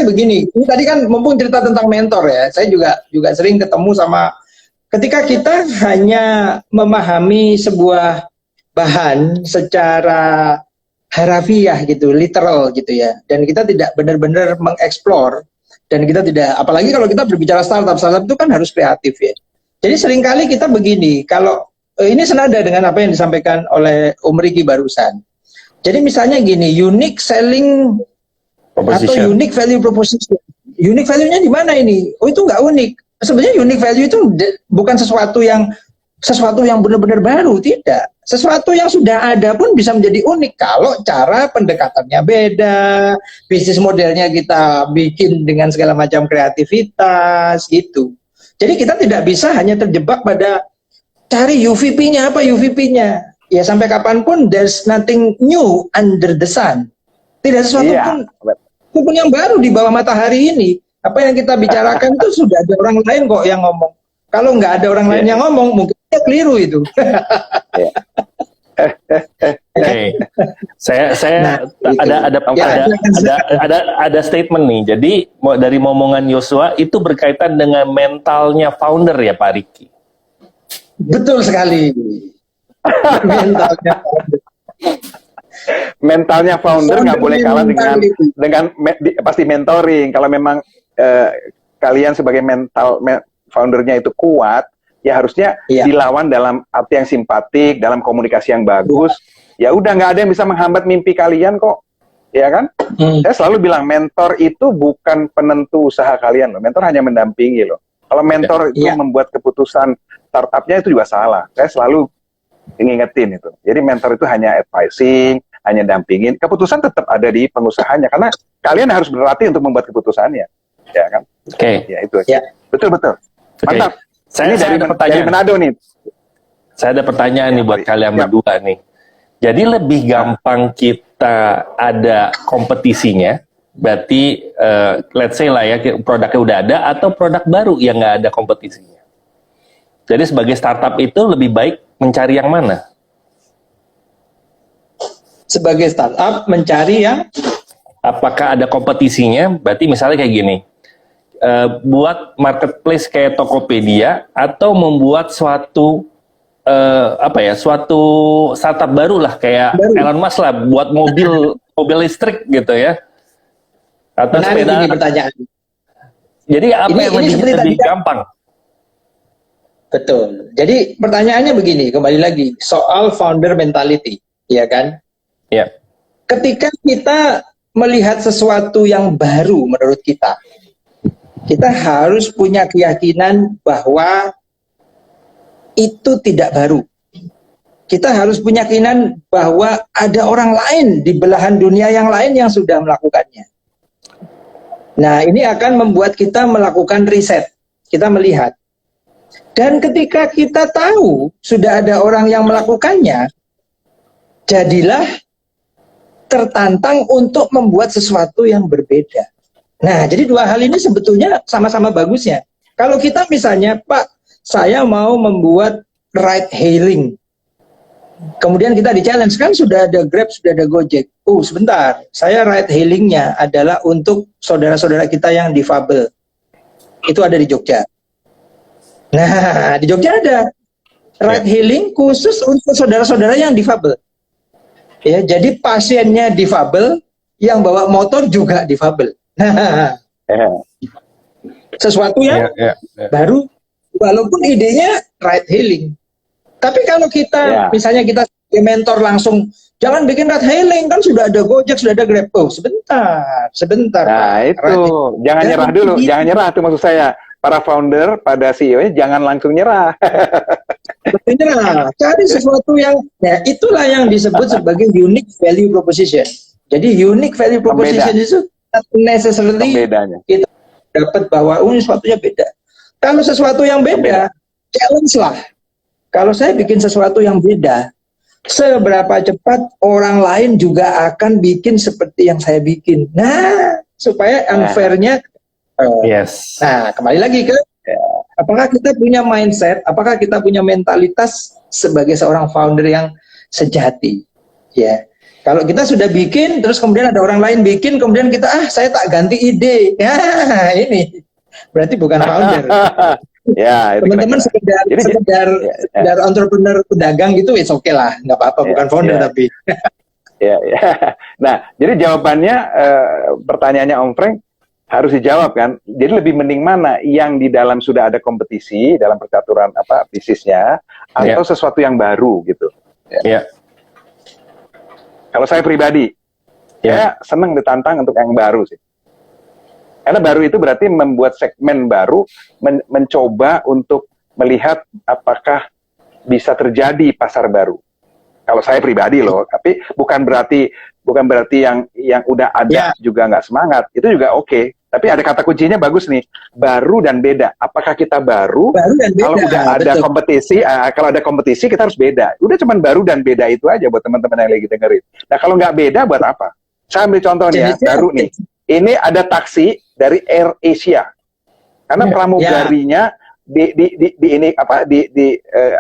begini. Ini tadi kan mumpung cerita tentang mentor ya. Saya juga sering ketemu sama ketika kita hanya memahami sebuah bahan secara harafiah gitu, literal gitu ya. Dan kita tidak benar-benar mengeksplor, dan kita tidak, apalagi kalau kita berbicara startup itu kan harus kreatif ya. Jadi seringkali kita begini, kalau ini senada dengan apa yang disampaikan oleh Om Riki barusan. Jadi misalnya gini, unique selling atau unique value proposition. Unique value-nya di mana ini? Oh, itu nggak unik. Sebenarnya unique value itu bukan sesuatu yang benar-benar baru, tidak. Sesuatu yang sudah ada pun bisa menjadi unik kalau cara pendekatannya beda, bisnis modelnya kita bikin dengan segala macam kreativitas gitu. Jadi kita tidak bisa hanya terjebak pada cari UVP-nya, apa UVP-nya. Ya sampai kapanpun there's nothing new under the sun. Tidak sesuatu pun yang baru di bawah matahari ini. Apa yang kita bicarakan itu sudah ada orang lain kok yang ngomong. Kalau nggak ada orang lain yang ngomong, mungkin dia keliru itu. Oke. Saya ada statement nih. Jadi dari omongan Yosua itu berkaitan dengan mentalnya founder ya Pak Riki. Betul sekali. Mentalnya founder nggak boleh kalah dengan pasti mentoring. Kalau memang kalian sebagai foundernya itu kuat, ya harusnya dilawan dalam arti yang simpatik, dalam komunikasi yang bagus. Ya udah, nggak ada yang bisa menghambat mimpi kalian kok, ya kan? Saya selalu bilang mentor itu bukan penentu usaha kalian loh. Mentor hanya mendampingi loh. Kalau mentor itu membuat keputusan startupnya itu juga salah. Saya selalu ngingetin itu. Jadi mentor itu hanya advising, hanya dampingin. Keputusan tetap ada di pengusahanya karena kalian harus berlatih untuk membuat keputusannya, ya kan? Oke. Ya itu. Betul. Mantap. Saya ada pertanyaan. Dari Manado nih. Saya ada pertanyaan nih buat kalian berdua nih. Jadi lebih gampang kita ada kompetisinya, berarti let's say lah ya produknya udah ada atau produk baru yang nggak ada kompetisinya. Jadi sebagai startup itu lebih baik mencari yang mana? Sebagai startup mencari yang apakah ada kompetisinya? Berarti misalnya kayak gini. Buat marketplace kayak Tokopedia atau membuat suatu suatu startup baru lah kayak Elon Musk lah buat mobil listrik gitu ya atau sepeda. Jadi apa yang lebih gampang? Betul. Jadi pertanyaannya begini, kembali lagi soal founder mentality, ya kan? Ya. Ketika kita melihat sesuatu yang baru menurut kita harus punya keyakinan bahwa itu tidak baru. Kita harus punya keyakinan bahwa ada orang lain di belahan dunia yang lain yang sudah melakukannya. Nah, ini akan membuat kita melakukan riset. Kita melihat. Dan ketika kita tahu sudah ada orang yang melakukannya, jadilah tertantang untuk membuat sesuatu yang berbeda. Nah, jadi dua hal ini sebetulnya sama-sama bagusnya. Kalau kita misalnya, Pak, saya mau membuat ride hailing. Kemudian kita di-challenge, kan sudah ada Grab, sudah ada Gojek. Oh, sebentar, saya ride hailingnya adalah untuk saudara-saudara kita yang difabel. Itu ada di Jogja. Nah, di Jogja ada ride hailing khusus untuk saudara-saudara yang difabel. Ya, jadi pasiennya difabel, yang bawa motor juga difabel. Sesuatu yang baru, walaupun idenya ride hailing. Tapi kalau kita, misalnya kita mentor langsung, jangan bikin ride hailing, kan sudah ada Gojek, sudah ada Grab. Oh, sebentar. Nah, itu, jangan nyerah dulu, jangan nyerah, itu maksud saya. Para founder, pada CEO-nya jangan langsung nyerah. Betul, cari sesuatu yang, nah itulah yang disebut sebagai unique value proposition. Jadi unique value proposition itu necessarily kita dapat bahwa ini sesuatunya beda. Kalau sesuatu yang beda, challenge lah. Kalau saya bikin sesuatu yang beda, seberapa cepat orang lain juga akan bikin seperti yang saya bikin. Nah, supaya unfair-nya. Nah, kembali lagi ke apakah kita punya mindset, apakah kita punya mentalitas sebagai seorang founder yang sejati. Ya. Kalau kita sudah bikin, terus kemudian ada orang lain bikin, kemudian kita, saya tak ganti ide. Ya, ini berarti bukan founder. Ya, teman-teman sekedar entrepreneur pedagang gitu, it's okay lah, nggak apa-apa, bukan founder tapi. Ya, ya. Nah, jadi jawabannya pertanyaannya Om Frank harus dijawab kan. Jadi lebih mending mana yang di dalam sudah ada kompetisi dalam percaturan apa bisnisnya atau sesuatu yang baru gitu. Ya. Kalau saya pribadi, saya senang ditantang untuk yang baru sih. Karena baru itu berarti membuat segmen baru, mencoba untuk melihat apakah bisa terjadi pasar baru. Kalau saya pribadi loh, tapi bukan berarti yang udah ada juga nggak semangat. Itu juga oke. Tapi ada kata kuncinya bagus nih, baru dan beda. Apakah kita baru dan beda, kalau udah ada kompetisi, kalau ada kompetisi kita harus beda. Udah cuman baru dan beda itu aja buat teman-teman yang lagi dengerin. Nah kalau nggak beda buat apa? Saya ambil contoh nih ya, baru nih. Ini ada taksi dari Air Asia. Karena pramugarinya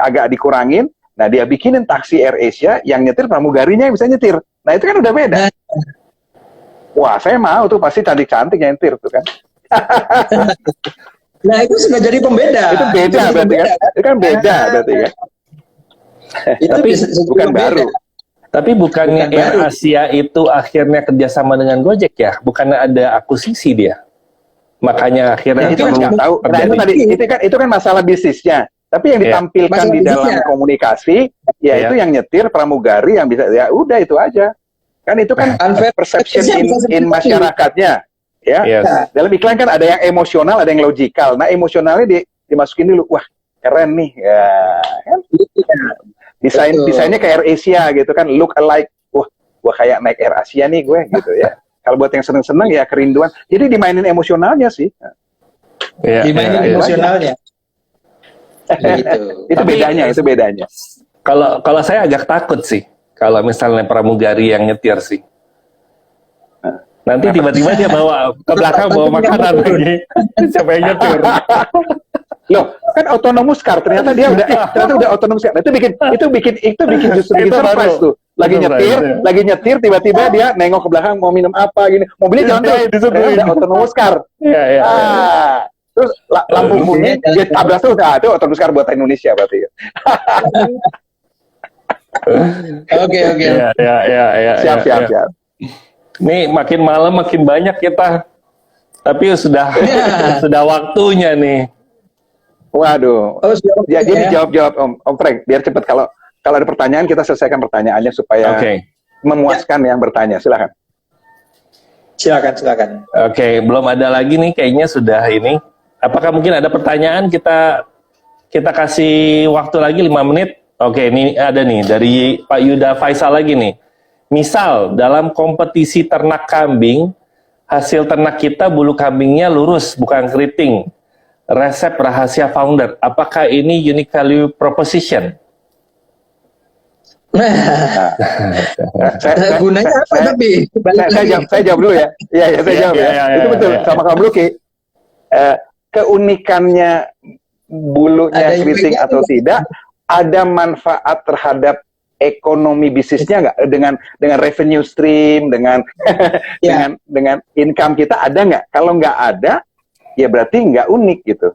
agak dikurangin. Nah, dia bikinin taksi Air Asia yang nyetir pramugarinya yang bisa nyetir. Nah, itu kan udah beda. Wah, saya mau tuh pasti cantik-cantik yang nyetir tuh kan. Nah, itu sudah jadi pembeda. Itu beda berarti kan? Itu kan beda berarti kan? Tapi bukan baru. Tapi bukannya Air Asia itu akhirnya kerjasama dengan Gojek ya? Bukannya ada akuisisi dia? Makanya akhirnya itu nggak tahu. Nah, itu kan masalah bisnisnya. Tapi yang ditampilkan di dalam komunikasi, ya itu yang nyetir pramugari yang bisa, ya udah itu aja. Kan itu kan perception in masyarakatnya. Ya. Dalam iklan kan ada yang emosional, ada yang logikal. Nah emosionalnya dimasukin dulu, wah keren nih. Ya, kan? Desainnya kayak Air Asia gitu kan, look alike. Wah, gua kayak naik Air Asia nih gue gitu ya. Kalau buat yang seneng-seneng ya kerinduan. Jadi dimainin emosionalnya sih. Dimainin emosionalnya. Itu bedanya. Kalau saya agak takut sih kalau misalnya pramugari yang nyetir sih. Nanti tiba-tiba dia bawa ke belakang bawa makanan lagi. Siapa yang nyetir? Loh, kan autonomous car ternyata dia udah autonomous car. Itu bikin justru bikin surprise tuh. Lagi nyetir tiba-tiba dia nengok ke belakang mau minum apa gini. Mobilnya jalan terus. Udah autonomous car. Terus lampu kuning dia tabrak tuh itu autonomous car buatan Indonesia berarti. Oke. Ya. Siap. Nih makin malam makin banyak kita. Tapi sudah waktunya nih. Waduh. Jadi jawab Om Frank biar cepat kalau ada pertanyaan kita selesaikan pertanyaannya supaya memuaskan yang bertanya. Silakan. Oke, belum ada lagi nih kayaknya sudah ini. Apakah mungkin ada pertanyaan kita kasih waktu lagi 5 menit? Oke, ini ada nih dari Pak Yuda Faisal lagi nih. Misal dalam kompetisi ternak kambing, hasil ternak kita bulu kambingnya lurus bukan keriting. Resep rahasia founder, apakah ini unique value proposition? Gunanya apa tapi? Saya jawab dulu ya. Iya, saya jawab ya. Itu betul sama kamu Luki. Keunikannya bulunya keriting atau tidak, ada manfaat terhadap ekonomi bisnisnya nggak dengan revenue stream, dengan income kita ada nggak? Kalau nggak ada, ya berarti nggak unik gitu.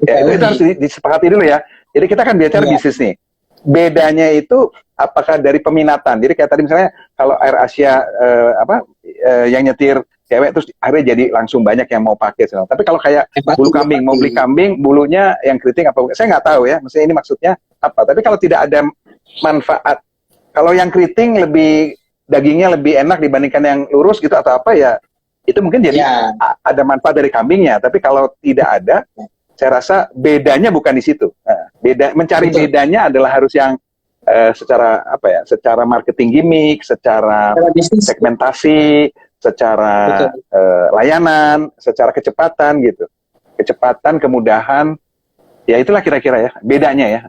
Ya, itu harus disepakati dulu ya. Jadi kita kan bicara bisnis nih. Bedanya itu apakah dari peminatan. Jadi kayak tadi misalnya kalau Air Asia yang nyetir cewek terus akhirnya jadi langsung banyak yang mau pakai. Tapi kalau kayak bulu kambing, mau beli kambing, bulunya yang keriting apa? Saya nggak tahu ya. Maksudnya ini maksudnya apa? Tapi kalau tidak ada manfaat, kalau yang keriting dagingnya lebih enak dibandingkan yang lurus gitu atau apa ya? Itu mungkin jadi ada manfaat dari kambingnya. Tapi kalau tidak ada, saya rasa bedanya bukan di situ. Mencari bedanya adalah harus yang secara marketing gimmick, secara segmentasi, secara layanan, secara kecepatan gitu. Kecepatan, kemudahan, ya itulah kira-kira ya bedanya ya.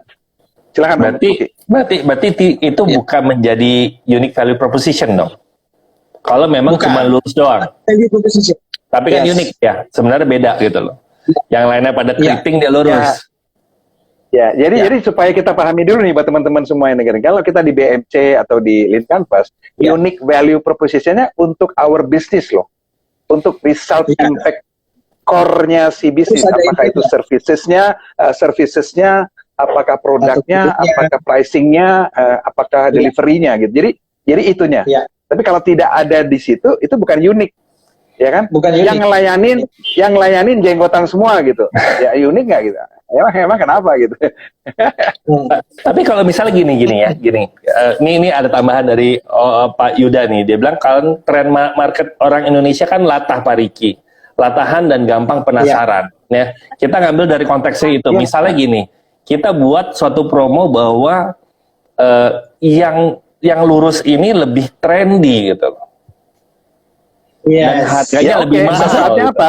Silakan. Berarti itu bukan menjadi unique value proposition dong. Kalau memang cuma lurus doang. Tapi kan unik ya, sebenarnya beda gitu loh. Yang lainnya pada keriting dia lurus. Jadi supaya kita pahami dulu nih buat teman-teman semua yang dengerin. Kalau kita di BMC atau di Lean Canvas, unique value proposition-nya untuk our business loh. Untuk result impact core-nya si bisnis. Apakah itu servicesnya, apakah produknya, apakah pricing-nya, apakah delivery-nya gitu. Jadi jadi itunya. Ya. Tapi kalau tidak ada di situ, itu bukan unik, ya kan? Bukan unik. Yang ngelayanin jenggotan semua gitu. Ya unik nggak gitu? Emang kenapa gitu? Tapi kalau misalnya gini. Ini ada tambahan dari Pak Yuda nih. Dia bilang kalau tren market orang Indonesia kan latah Pak Riki, latahan dan gampang penasaran. Ya, kita ngambil dari konteksnya itu. Misalnya gini, kita buat suatu promo bahwa yang lurus ini lebih trendy gitu. Dan harganya lebih mahal. Saatnya gitu. apa?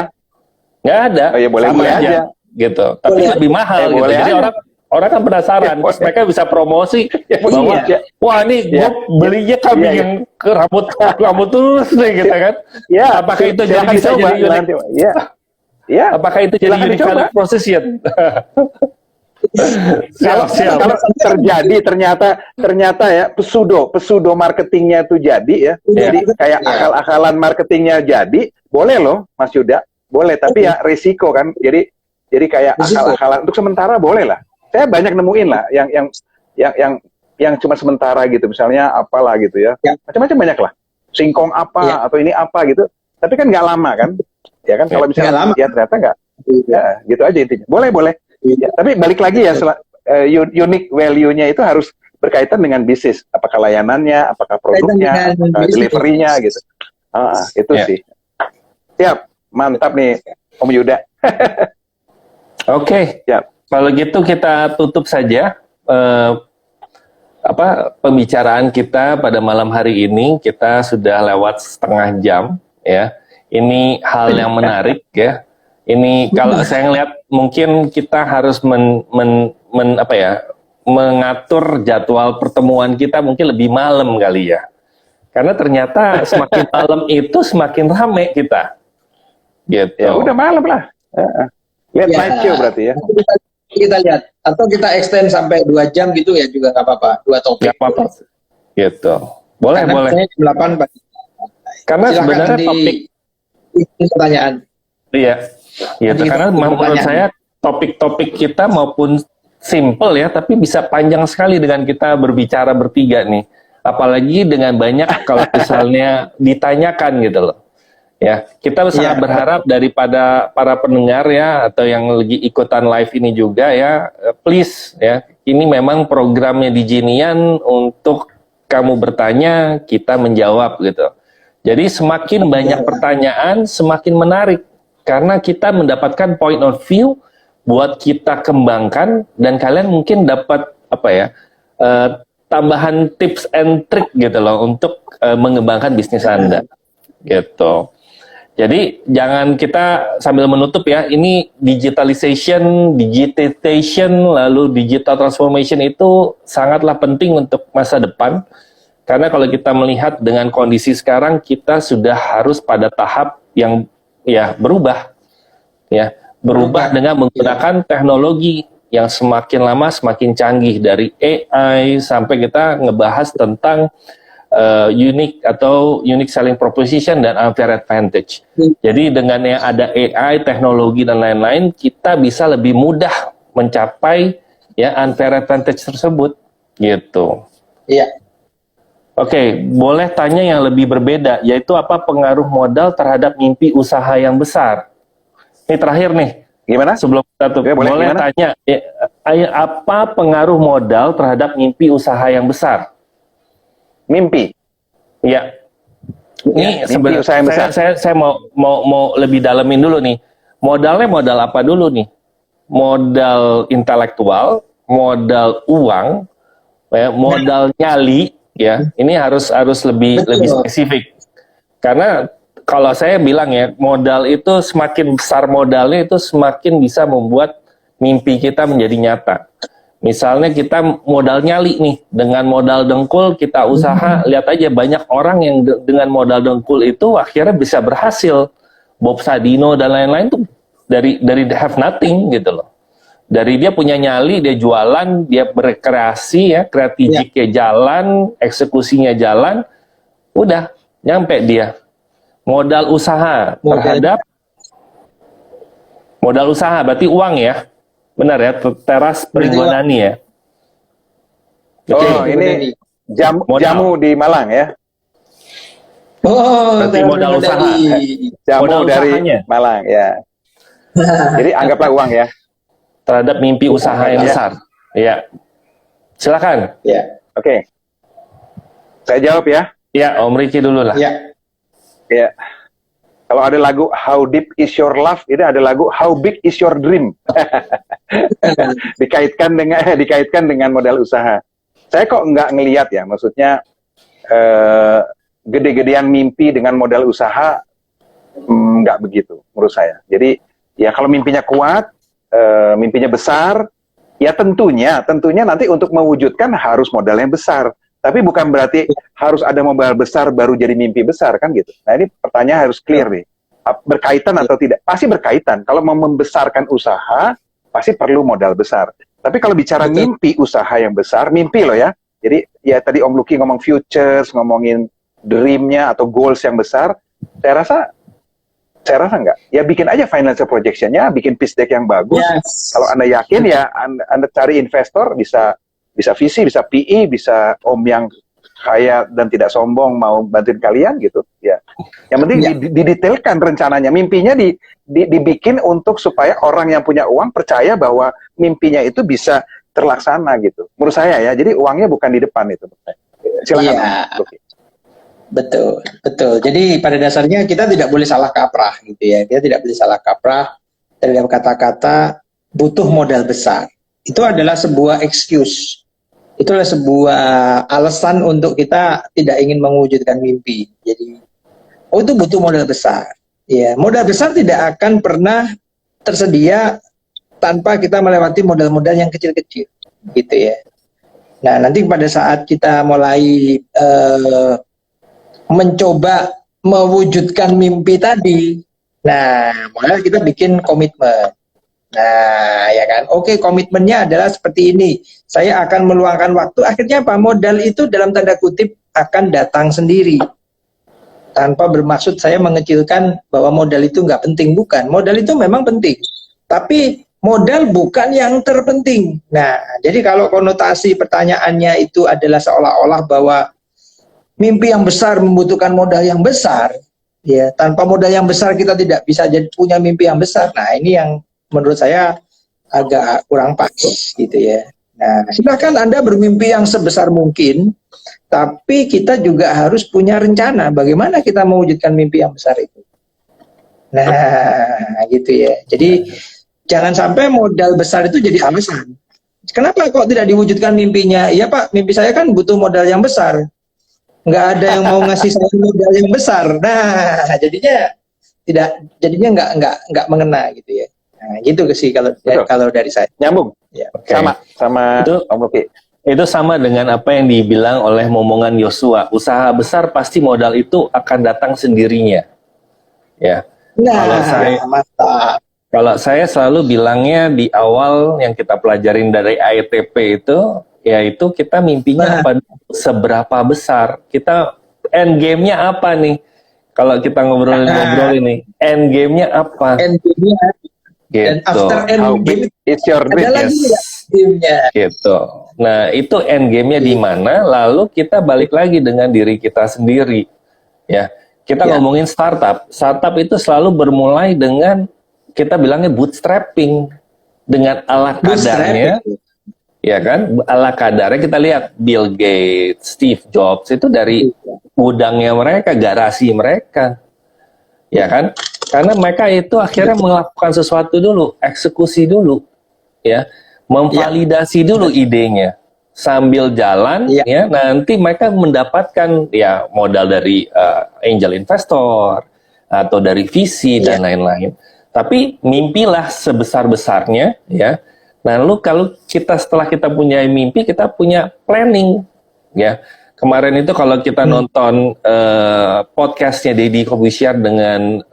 Nggak ada. Oh, ya boleh aja. Gitu. Tapi lebih mahal gitu. Jadi orang kan penasaran. Terus mereka bisa promosi bahwa wah ini gue belinya kambing yang ke rambut terus nih gitu kan. Ya, apakah itu bisa jadi unik? Ya. Apakah itu jadi unique selling proposition? Kalau terjadi ternyata ya pseudo marketingnya itu jadi ya. Jadi kayak akal-akalan marketingnya jadi, boleh loh Mas Yuda, boleh, tapi ya risiko kan. Jadi kayak akal-akalan untuk sementara boleh lah. Saya banyak nemuin lah yang cuma sementara gitu, misalnya apalah gitu ya. Macam-macam banyak lah. Singkong apa atau ini apa gitu. Tapi kan nggak lama kan? Ya kan kalau misalnya ya ternyata nggak. Ya, gitu aja intinya. Boleh. Ya, tapi balik lagi ya, unique value-nya itu harus berkaitan dengan bisnis. Apakah layanannya, apakah produknya, apakah delivery-nya gitu. Itu sih. Siap, mantap nih Om Yuda. Oke. Kalau gitu kita tutup saja pembicaraan kita pada malam hari ini. Kita sudah lewat setengah jam ya. Ini hal yang menarik ya. Ini kalau saya ngelihat mungkin kita harus mengatur jadwal pertemuan kita mungkin lebih malam kali ya. Karena ternyata semakin malam itu semakin rame kita. Gitu. Ya udah malam lah. Lihat night show berarti ya. Kita lihat atau kita extend sampai 2 jam gitu ya juga nggak apa-apa, 2 topik. Nggak apa-apa. Gitu. Boleh. Saya jam 8 pagi. Karena sebenarnya topik pertanyaan. Iya. Gitu. Karena menurut saya topik-topik kita maupun simple ya, tapi bisa panjang sekali dengan kita berbicara bertiga nih. Apalagi dengan banyak kalau misalnya ditanyakan gitu loh. Ya, kita sangat berharap daripada para pendengar ya atau yang lagi ikutan live ini juga ya, please ya, ini memang programnya Diginian untuk kamu bertanya, kita menjawab gitu. Jadi semakin banyak pertanyaan, semakin menarik karena kita mendapatkan point of view buat kita kembangkan dan kalian mungkin dapat tambahan tips and trick gitu loh untuk mengembangkan bisnis Anda gitu. Jadi jangan kita sambil menutup ya, ini digitalization, lalu digital transformation itu sangatlah penting untuk masa depan. Karena kalau kita melihat dengan kondisi sekarang, kita sudah harus pada tahap yang berubah dengan menggunakan teknologi yang semakin lama semakin canggih, dari AI sampai kita ngebahas tentang unique selling proposition dan unfair advantage. Jadi dengan yang ada AI, teknologi dan lain-lain, kita bisa lebih mudah mencapai ya unfair advantage tersebut gitu. Iya. Oke, boleh tanya yang lebih berbeda, yaitu apa pengaruh modal terhadap mimpi usaha yang besar? Ini terakhir nih. Gimana? Sebelum kita tutup, boleh tanya apa pengaruh modal terhadap mimpi usaha yang besar? Mimpi. Ya. Ini sebenarnya saya mau lebih dalemin dulu nih. Modalnya modal apa dulu nih? Modal intelektual, modal uang, ya, modal nyali, ya. Ini harus lebih spesifik. Karena kalau saya bilang ya, modal itu semakin besar modalnya itu semakin bisa membuat mimpi kita menjadi nyata. Misalnya kita modal nyali nih, dengan modal dengkul kita usaha, lihat aja banyak orang yang dengan modal dengkul itu akhirnya bisa berhasil. Bob Sadino dan lain-lain tuh dari have nothing gitu loh. Dari dia punya nyali, dia jualan, dia berkreasi ya, kreatifnya jalan, eksekusinya jalan, udah nyampe dia. Modal usaha terhadap modal usaha berarti uang ya. Benar ya, teras Pringgonani ya. Oh, ini jamu di Malang ya. Oh, Berarti modal usaha. Jamu Modal dari usahanya. Malang ya. Jadi anggaplah uang ya. Terhadap mimpi usaha yang Ya. besar. Ya. Silakan. Ya, Oke. Saya jawab ya. Ya, Om Riki dulu lah. ya. Ya. Kalau ada lagu How Deep Is Your Love, ini ada lagu How Big Is Your Dream. dikaitkan dengan modal usaha. Saya kok nggak ngelihat ya, maksudnya gede-gedean mimpi dengan modal usaha nggak begitu menurut saya. Jadi ya kalau mimpinya kuat, mimpinya besar, ya tentunya nanti untuk mewujudkan harus modal yang besar. Tapi bukan berarti harus ada modal besar baru jadi mimpi besar kan gitu. Nah ini pertanyaan harus clear nih. Berkaitan atau tidak? Pasti berkaitan. Kalau mau membesarkan usaha, pasti perlu modal besar. Tapi kalau bicara mimpi usaha yang besar, mimpi loh ya. Jadi ya tadi Om Lucky ngomong futures, ngomongin dream-nya atau goals yang besar, saya rasa enggak. Ya bikin aja financial projection-nya, bikin pitch deck yang bagus. Yes. Kalau Anda yakin ya Anda cari investor, bisa visi, bisa PE, bisa Om yang kaya dan tidak sombong mau bantuin kalian gitu. Ya. Yang penting didetailkan rencananya. Mimpinya dibikin untuk supaya orang yang punya uang percaya bahwa mimpinya itu bisa terlaksana gitu. Menurut saya ya. Jadi uangnya bukan di depan itu. Silakan. Iya. Betul. Jadi pada dasarnya kita tidak boleh salah kaprah gitu ya. Kita tidak boleh salah kaprah terhadap kata-kata butuh modal besar. Itu adalah sebuah excuse. Itulah sebuah alasan untuk kita tidak ingin mewujudkan mimpi. Jadi, itu butuh modal besar. Ya, modal besar tidak akan pernah tersedia tanpa kita melewati modal-modal yang kecil-kecil, gitu ya. Nah, nanti pada saat kita mulai mencoba mewujudkan mimpi tadi, nah, mulai kita bikin komitmen. Nah, ya kan. Oke, komitmennya adalah seperti ini. Saya akan meluangkan waktu. Akhirnya apa? Modal itu dalam tanda kutip akan datang sendiri. Tanpa bermaksud saya mengecilkan bahwa modal itu nggak penting. Bukan. Modal itu memang penting. Tapi modal bukan yang terpenting. Nah, jadi kalau konotasi pertanyaannya itu adalah seolah-olah bahwa mimpi yang besar membutuhkan modal yang besar. Ya, tanpa modal yang besar kita tidak bisa punya mimpi yang besar. Nah, ini yang menurut saya agak kurang pas gitu ya. Nah, silakan Anda bermimpi yang sebesar mungkin, tapi kita juga harus punya rencana bagaimana kita mewujudkan mimpi yang besar itu. Nah, gitu ya. Jadi jangan sampai modal besar itu jadi alasan. Kenapa kok tidak diwujudkan mimpinya? Iya Pak, mimpi saya kan butuh modal yang besar. Nggak ada yang mau ngasih saya modal yang besar. Nah, jadinya nggak mengena gitu ya. Nah, gitu sih kalau dari saya. Nyambung. Ya. Okay. Sama itu, Om Lucky. Itu sama dengan apa yang dibilang oleh momongan Yosua. Usaha besar pasti modal itu akan datang sendirinya. Ya. Nah, kalau saya selalu bilangnya di awal yang kita pelajarin dari ITP itu, yaitu kita mimpinya apa, seberapa besar. Kita end game-nya apa nih? Kalau kita ngobrol ini, end game-nya apa? End game-nya. Gitu. Dan after end game it's your dream. ada lagi game-nya. Gitu. Nah, itu end game-nya di mana, lalu kita balik lagi dengan diri kita sendiri. Ya. Kita ngomongin startup. Startup itu selalu bermulai dengan kita bilangnya bootstrapping, dengan ala kadarnya. Ya kan? Ala kadarnya kita lihat Bill Gates, Steve Jobs itu dari gudangnya mereka, garasi mereka. Ya kan? Karena mereka itu akhirnya melakukan sesuatu dulu, eksekusi dulu, ya, memvalidasi dulu idenya, sambil jalan, ya, nanti mereka mendapatkan ya modal dari angel investor atau dari VC dan lain-lain. Tapi mimpilah sebesar-besarnya, ya. Nah, lalu kalau setelah kita punya mimpi, kita punya planning, ya. Kemarin itu kalau kita nonton podcastnya Deddy Corbuzier dengan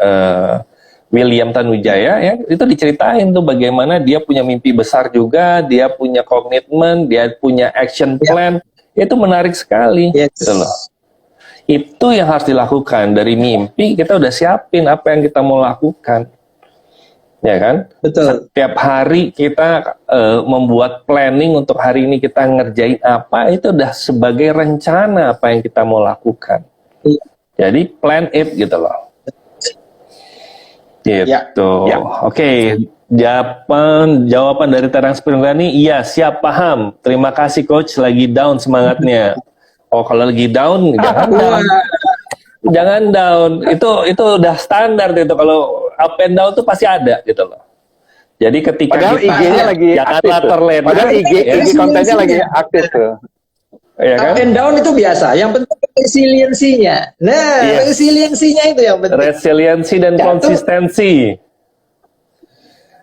William Tanujaya, ya, itu diceritain tuh bagaimana dia punya mimpi besar juga, dia punya komitmen, dia punya action plan, itu menarik sekali. Gitu loh. Itu yang harus dilakukan dari mimpi, kita udah siapin apa yang kita mau lakukan. ya kan? Betul. Setiap hari kita membuat planning untuk hari ini kita ngerjain apa, itu udah sebagai rencana apa yang kita mau lakukan. Iya. Jadi plan it gitu loh. Gitu. Ya. Oke, jawaban dari Terang Springlani, iya siap, paham. Terima kasih coach, lagi down semangatnya. Oh, kalau lagi down jangan down. Jangan down. Itu udah standar itu. Kalau up and down tuh pasti ada gitu loh. Jadi ketika Padahal kita IG-nya lagi aktif tuh. terlena, Padahal IG kontennya lagi aktif tuh. ya kan? Up and down itu biasa. Yang penting resiliensinya. Nah, Iya. resiliensinya itu yang penting. Resiliensi dan Jatuh. konsistensi.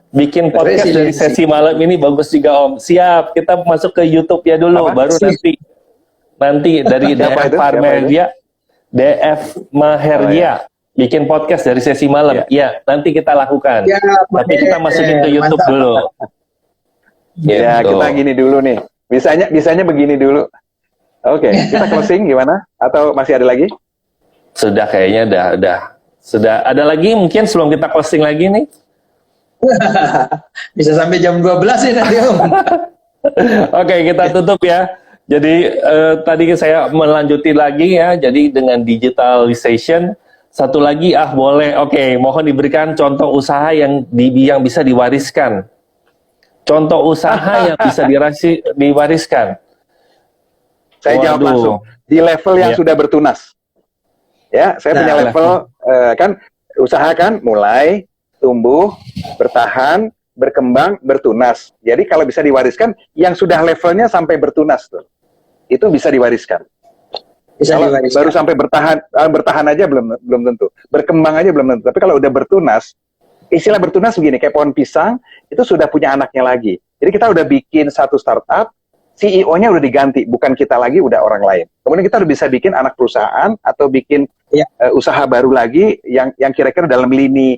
Bikin podcast dari Resiliensi. sesi malam ini bagus juga Om. Siap, kita masuk ke YouTube ya dulu, Apa? baru nanti dari Siapa DF itu? Maherdia, DF Maherdia bikin podcast dari sesi malam. Iya, nanti kita lakukan. Ya, Tapi kita masukin ke YouTube mantap. dulu. Ya, Gitu. kita gini dulu nih. Bisanya begini dulu. Oke, kita closing gimana? Atau masih ada lagi? Sudah kayaknya udah. Sudah ada lagi mungkin sebelum kita closing lagi nih. Bisa sampai jam 12 ya nanti Om. Oke, kita tutup ya. Jadi tadi saya melanjuti lagi ya. Jadi dengan digitalization, satu lagi boleh. Oke, mohon diberikan contoh usaha yang bisa diwariskan. Contoh usaha yang bisa diwariskan. Saya jawab Waduh. langsung. Di level yang Iya. sudah bertunas. Ya, saya punya level kan usaha kan mulai tumbuh, bertahan, berkembang, bertunas. Jadi kalau bisa diwariskan, yang sudah levelnya sampai bertunas tuh, itu bisa diwariskan. Bisa Kalau diwariskan. baru sampai bertahan aja belum tentu. Berkembang aja belum tentu. Tapi kalau udah bertunas, istilah bertunas begini, kayak pohon pisang, itu sudah punya anaknya lagi. Jadi kita udah bikin satu startup, CEO-nya udah diganti, bukan kita lagi, udah orang lain. Kemudian kita udah bisa bikin anak perusahaan atau bikin usaha baru lagi yang kira-kira dalam lini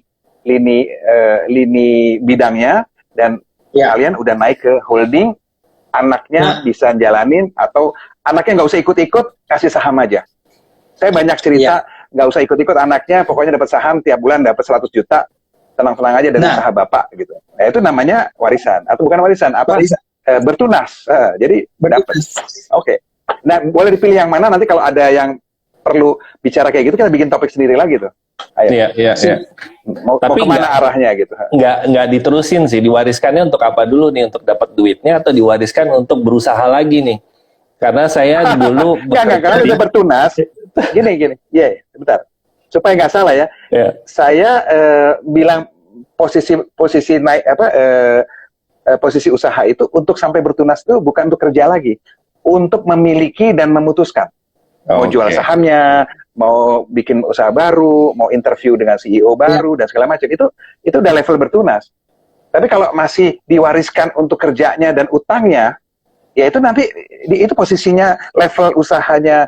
bidangnya, dan kalian udah naik ke holding, anaknya bisa jalanin, atau anaknya nggak usah ikut-ikut, kasih saham aja. Saya banyak cerita, nggak usah ikut-ikut anaknya, pokoknya dapat saham tiap bulan dapat 100 juta, tenang-tenang aja dengan usaha bapak gitu. Nah, itu namanya warisan, atau bukan warisan, bertunas. Jadi dapat. Oke. Nah, boleh dipilih yang mana, nanti kalau ada yang perlu bicara kayak gitu, kita bikin topik sendiri lagi tuh. Ayo. Iya. Mau kemana arahnya gitu. Nggak diterusin sih, diwariskannya untuk apa dulu nih, untuk dapat duitnya atau diwariskan untuk berusaha lagi nih? Karena saya dulu karena udah bertunas. Gini. Bentar. Supaya nggak salah ya. Saya bilang posisi naik posisi usaha itu untuk sampai bertunas itu bukan untuk kerja lagi, untuk memiliki dan memutuskan. Mau jual sahamnya, mau bikin usaha baru, mau interview dengan CEO baru dan segala macam, itu udah level bertunas. Tapi kalau masih diwariskan untuk kerjanya dan utangnya, ya itu nanti itu posisinya level usahanya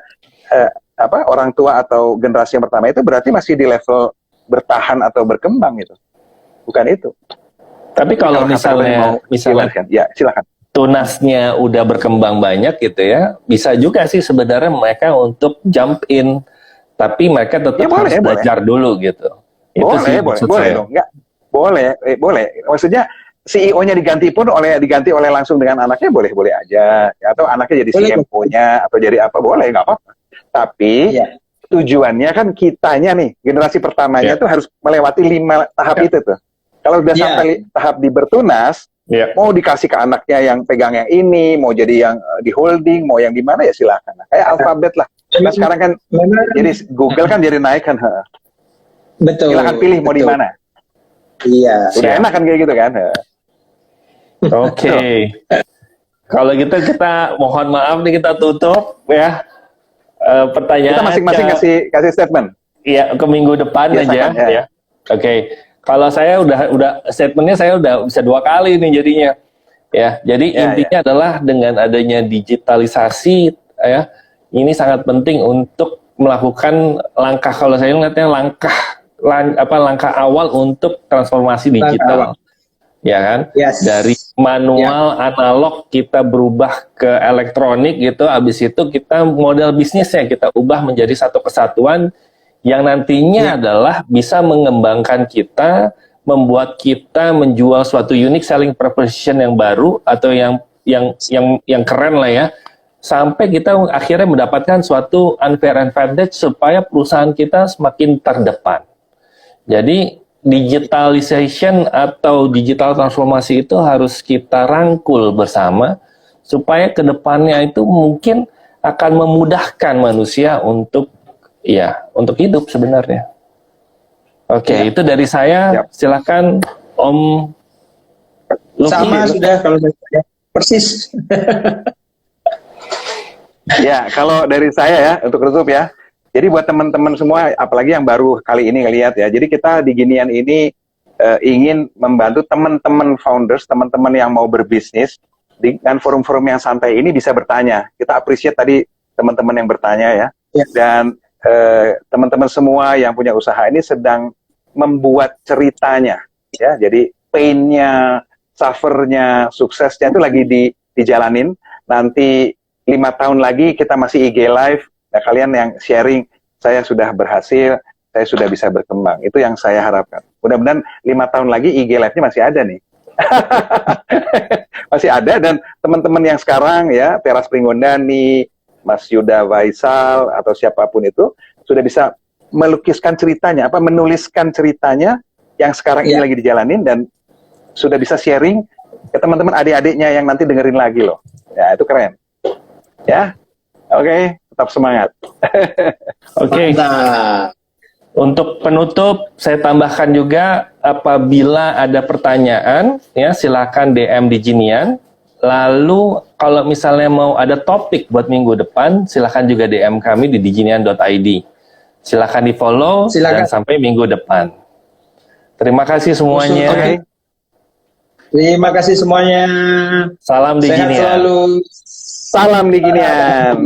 orang tua atau generasi yang pertama, itu berarti masih di level bertahan atau berkembang itu. Bukan itu. Tapi kalau misalnya ya silakan. Tunasnya udah berkembang banyak gitu ya, bisa juga sih sebenarnya mereka untuk jump in, tapi mereka tetap harus belajar dulu gitu. Boleh dong, enggak? Boleh. Maksudnya CEO-nya diganti oleh langsung dengan anaknya, boleh aja. Atau anaknya jadi CMO-nya atau jadi apa, boleh, nggak apa-apa. Tapi tujuannya kan kitanya nih, generasi pertamanya tuh harus melewati 5 tahap itu tuh. Kalau udah sampai tahap di bertunas, mau dikasih ke anaknya yang pegang yang ini, mau jadi yang di holding, mau yang di mana ya silakan. Kayak Alphabet lah. Nah, sekarang kan jadi Google kan jadi naik kan. Betul. Silakan pilih mau di mana. Iya. Udah enak kan kayak gitu kan. Oke. Kalau gitu kita mohon maaf nih, kita tutup ya. Pertanyaan kita masing-masing kasih statement. Iya, ke minggu depan aja ya. Oke. Kalau saya udah statementnya saya udah bisa 2 kali nih jadinya. Ya, jadi intinya adalah dengan adanya digitalisasi ya, ini sangat penting untuk melakukan langkah, kalau saya melihatnya langkah awal untuk transformasi digital. Ya kan? Dari manual analog kita berubah ke elektronik gitu, habis itu kita model bisnisnya kita ubah menjadi satu kesatuan yang nantinya adalah bisa mengembangkan kita, membuat kita menjual suatu unique selling proposition yang baru atau yang keren lah ya, sampai kita akhirnya mendapatkan suatu unfair advantage supaya perusahaan kita semakin terdepan. Jadi digitalization atau digital transformasi itu harus kita rangkul bersama supaya kedepannya itu mungkin akan memudahkan manusia untuk hidup sebenarnya. Oke, itu dari saya. Silakan Om Lucky. Sama sudah kalau dari saya. Persis. Ya, kalau dari saya ya, untuk tutup ya. Jadi buat teman-teman semua, apalagi yang baru kali ini ngelihat ya. Jadi kita di Ginian ini ingin membantu teman-teman founders, teman-teman yang mau berbisnis dengan forum-forum yang santai ini bisa bertanya. Kita appreciate tadi teman-teman yang bertanya ya. Dan teman-teman semua yang punya usaha ini sedang membuat ceritanya, ya. Jadi pain-nya, suffer-nya, suksesnya itu lagi dijalanin. Nanti 5 tahun lagi kita masih IG Live. Nah, kalian yang sharing, saya sudah berhasil, saya sudah bisa berkembang. Itu yang saya harapkan. Mudah-mudahan 5 tahun lagi IG Live-nya masih ada nih. Masih ada, dan teman-teman yang sekarang ya, Teras Pringgondani, Mas Yuda Faisal, atau siapapun itu, sudah bisa melukiskan ceritanya, menuliskan ceritanya yang sekarang ini lagi dijalanin, dan sudah bisa sharing ke teman-teman adik-adiknya yang nanti dengerin lagi loh. Ya, itu keren. Ya, oke, tetap semangat. Oke. Nah, untuk penutup, saya tambahkan juga apabila ada pertanyaan, ya silakan DM di Ginian. Lalu kalau misalnya mau ada topik buat minggu depan, silakan juga DM kami di diginian.id. Silakan di follow dan sampai minggu depan. Terima kasih semuanya. Okay. Terima kasih semuanya. Salam di Ginian. Sehat selalu. Salam di Ginian.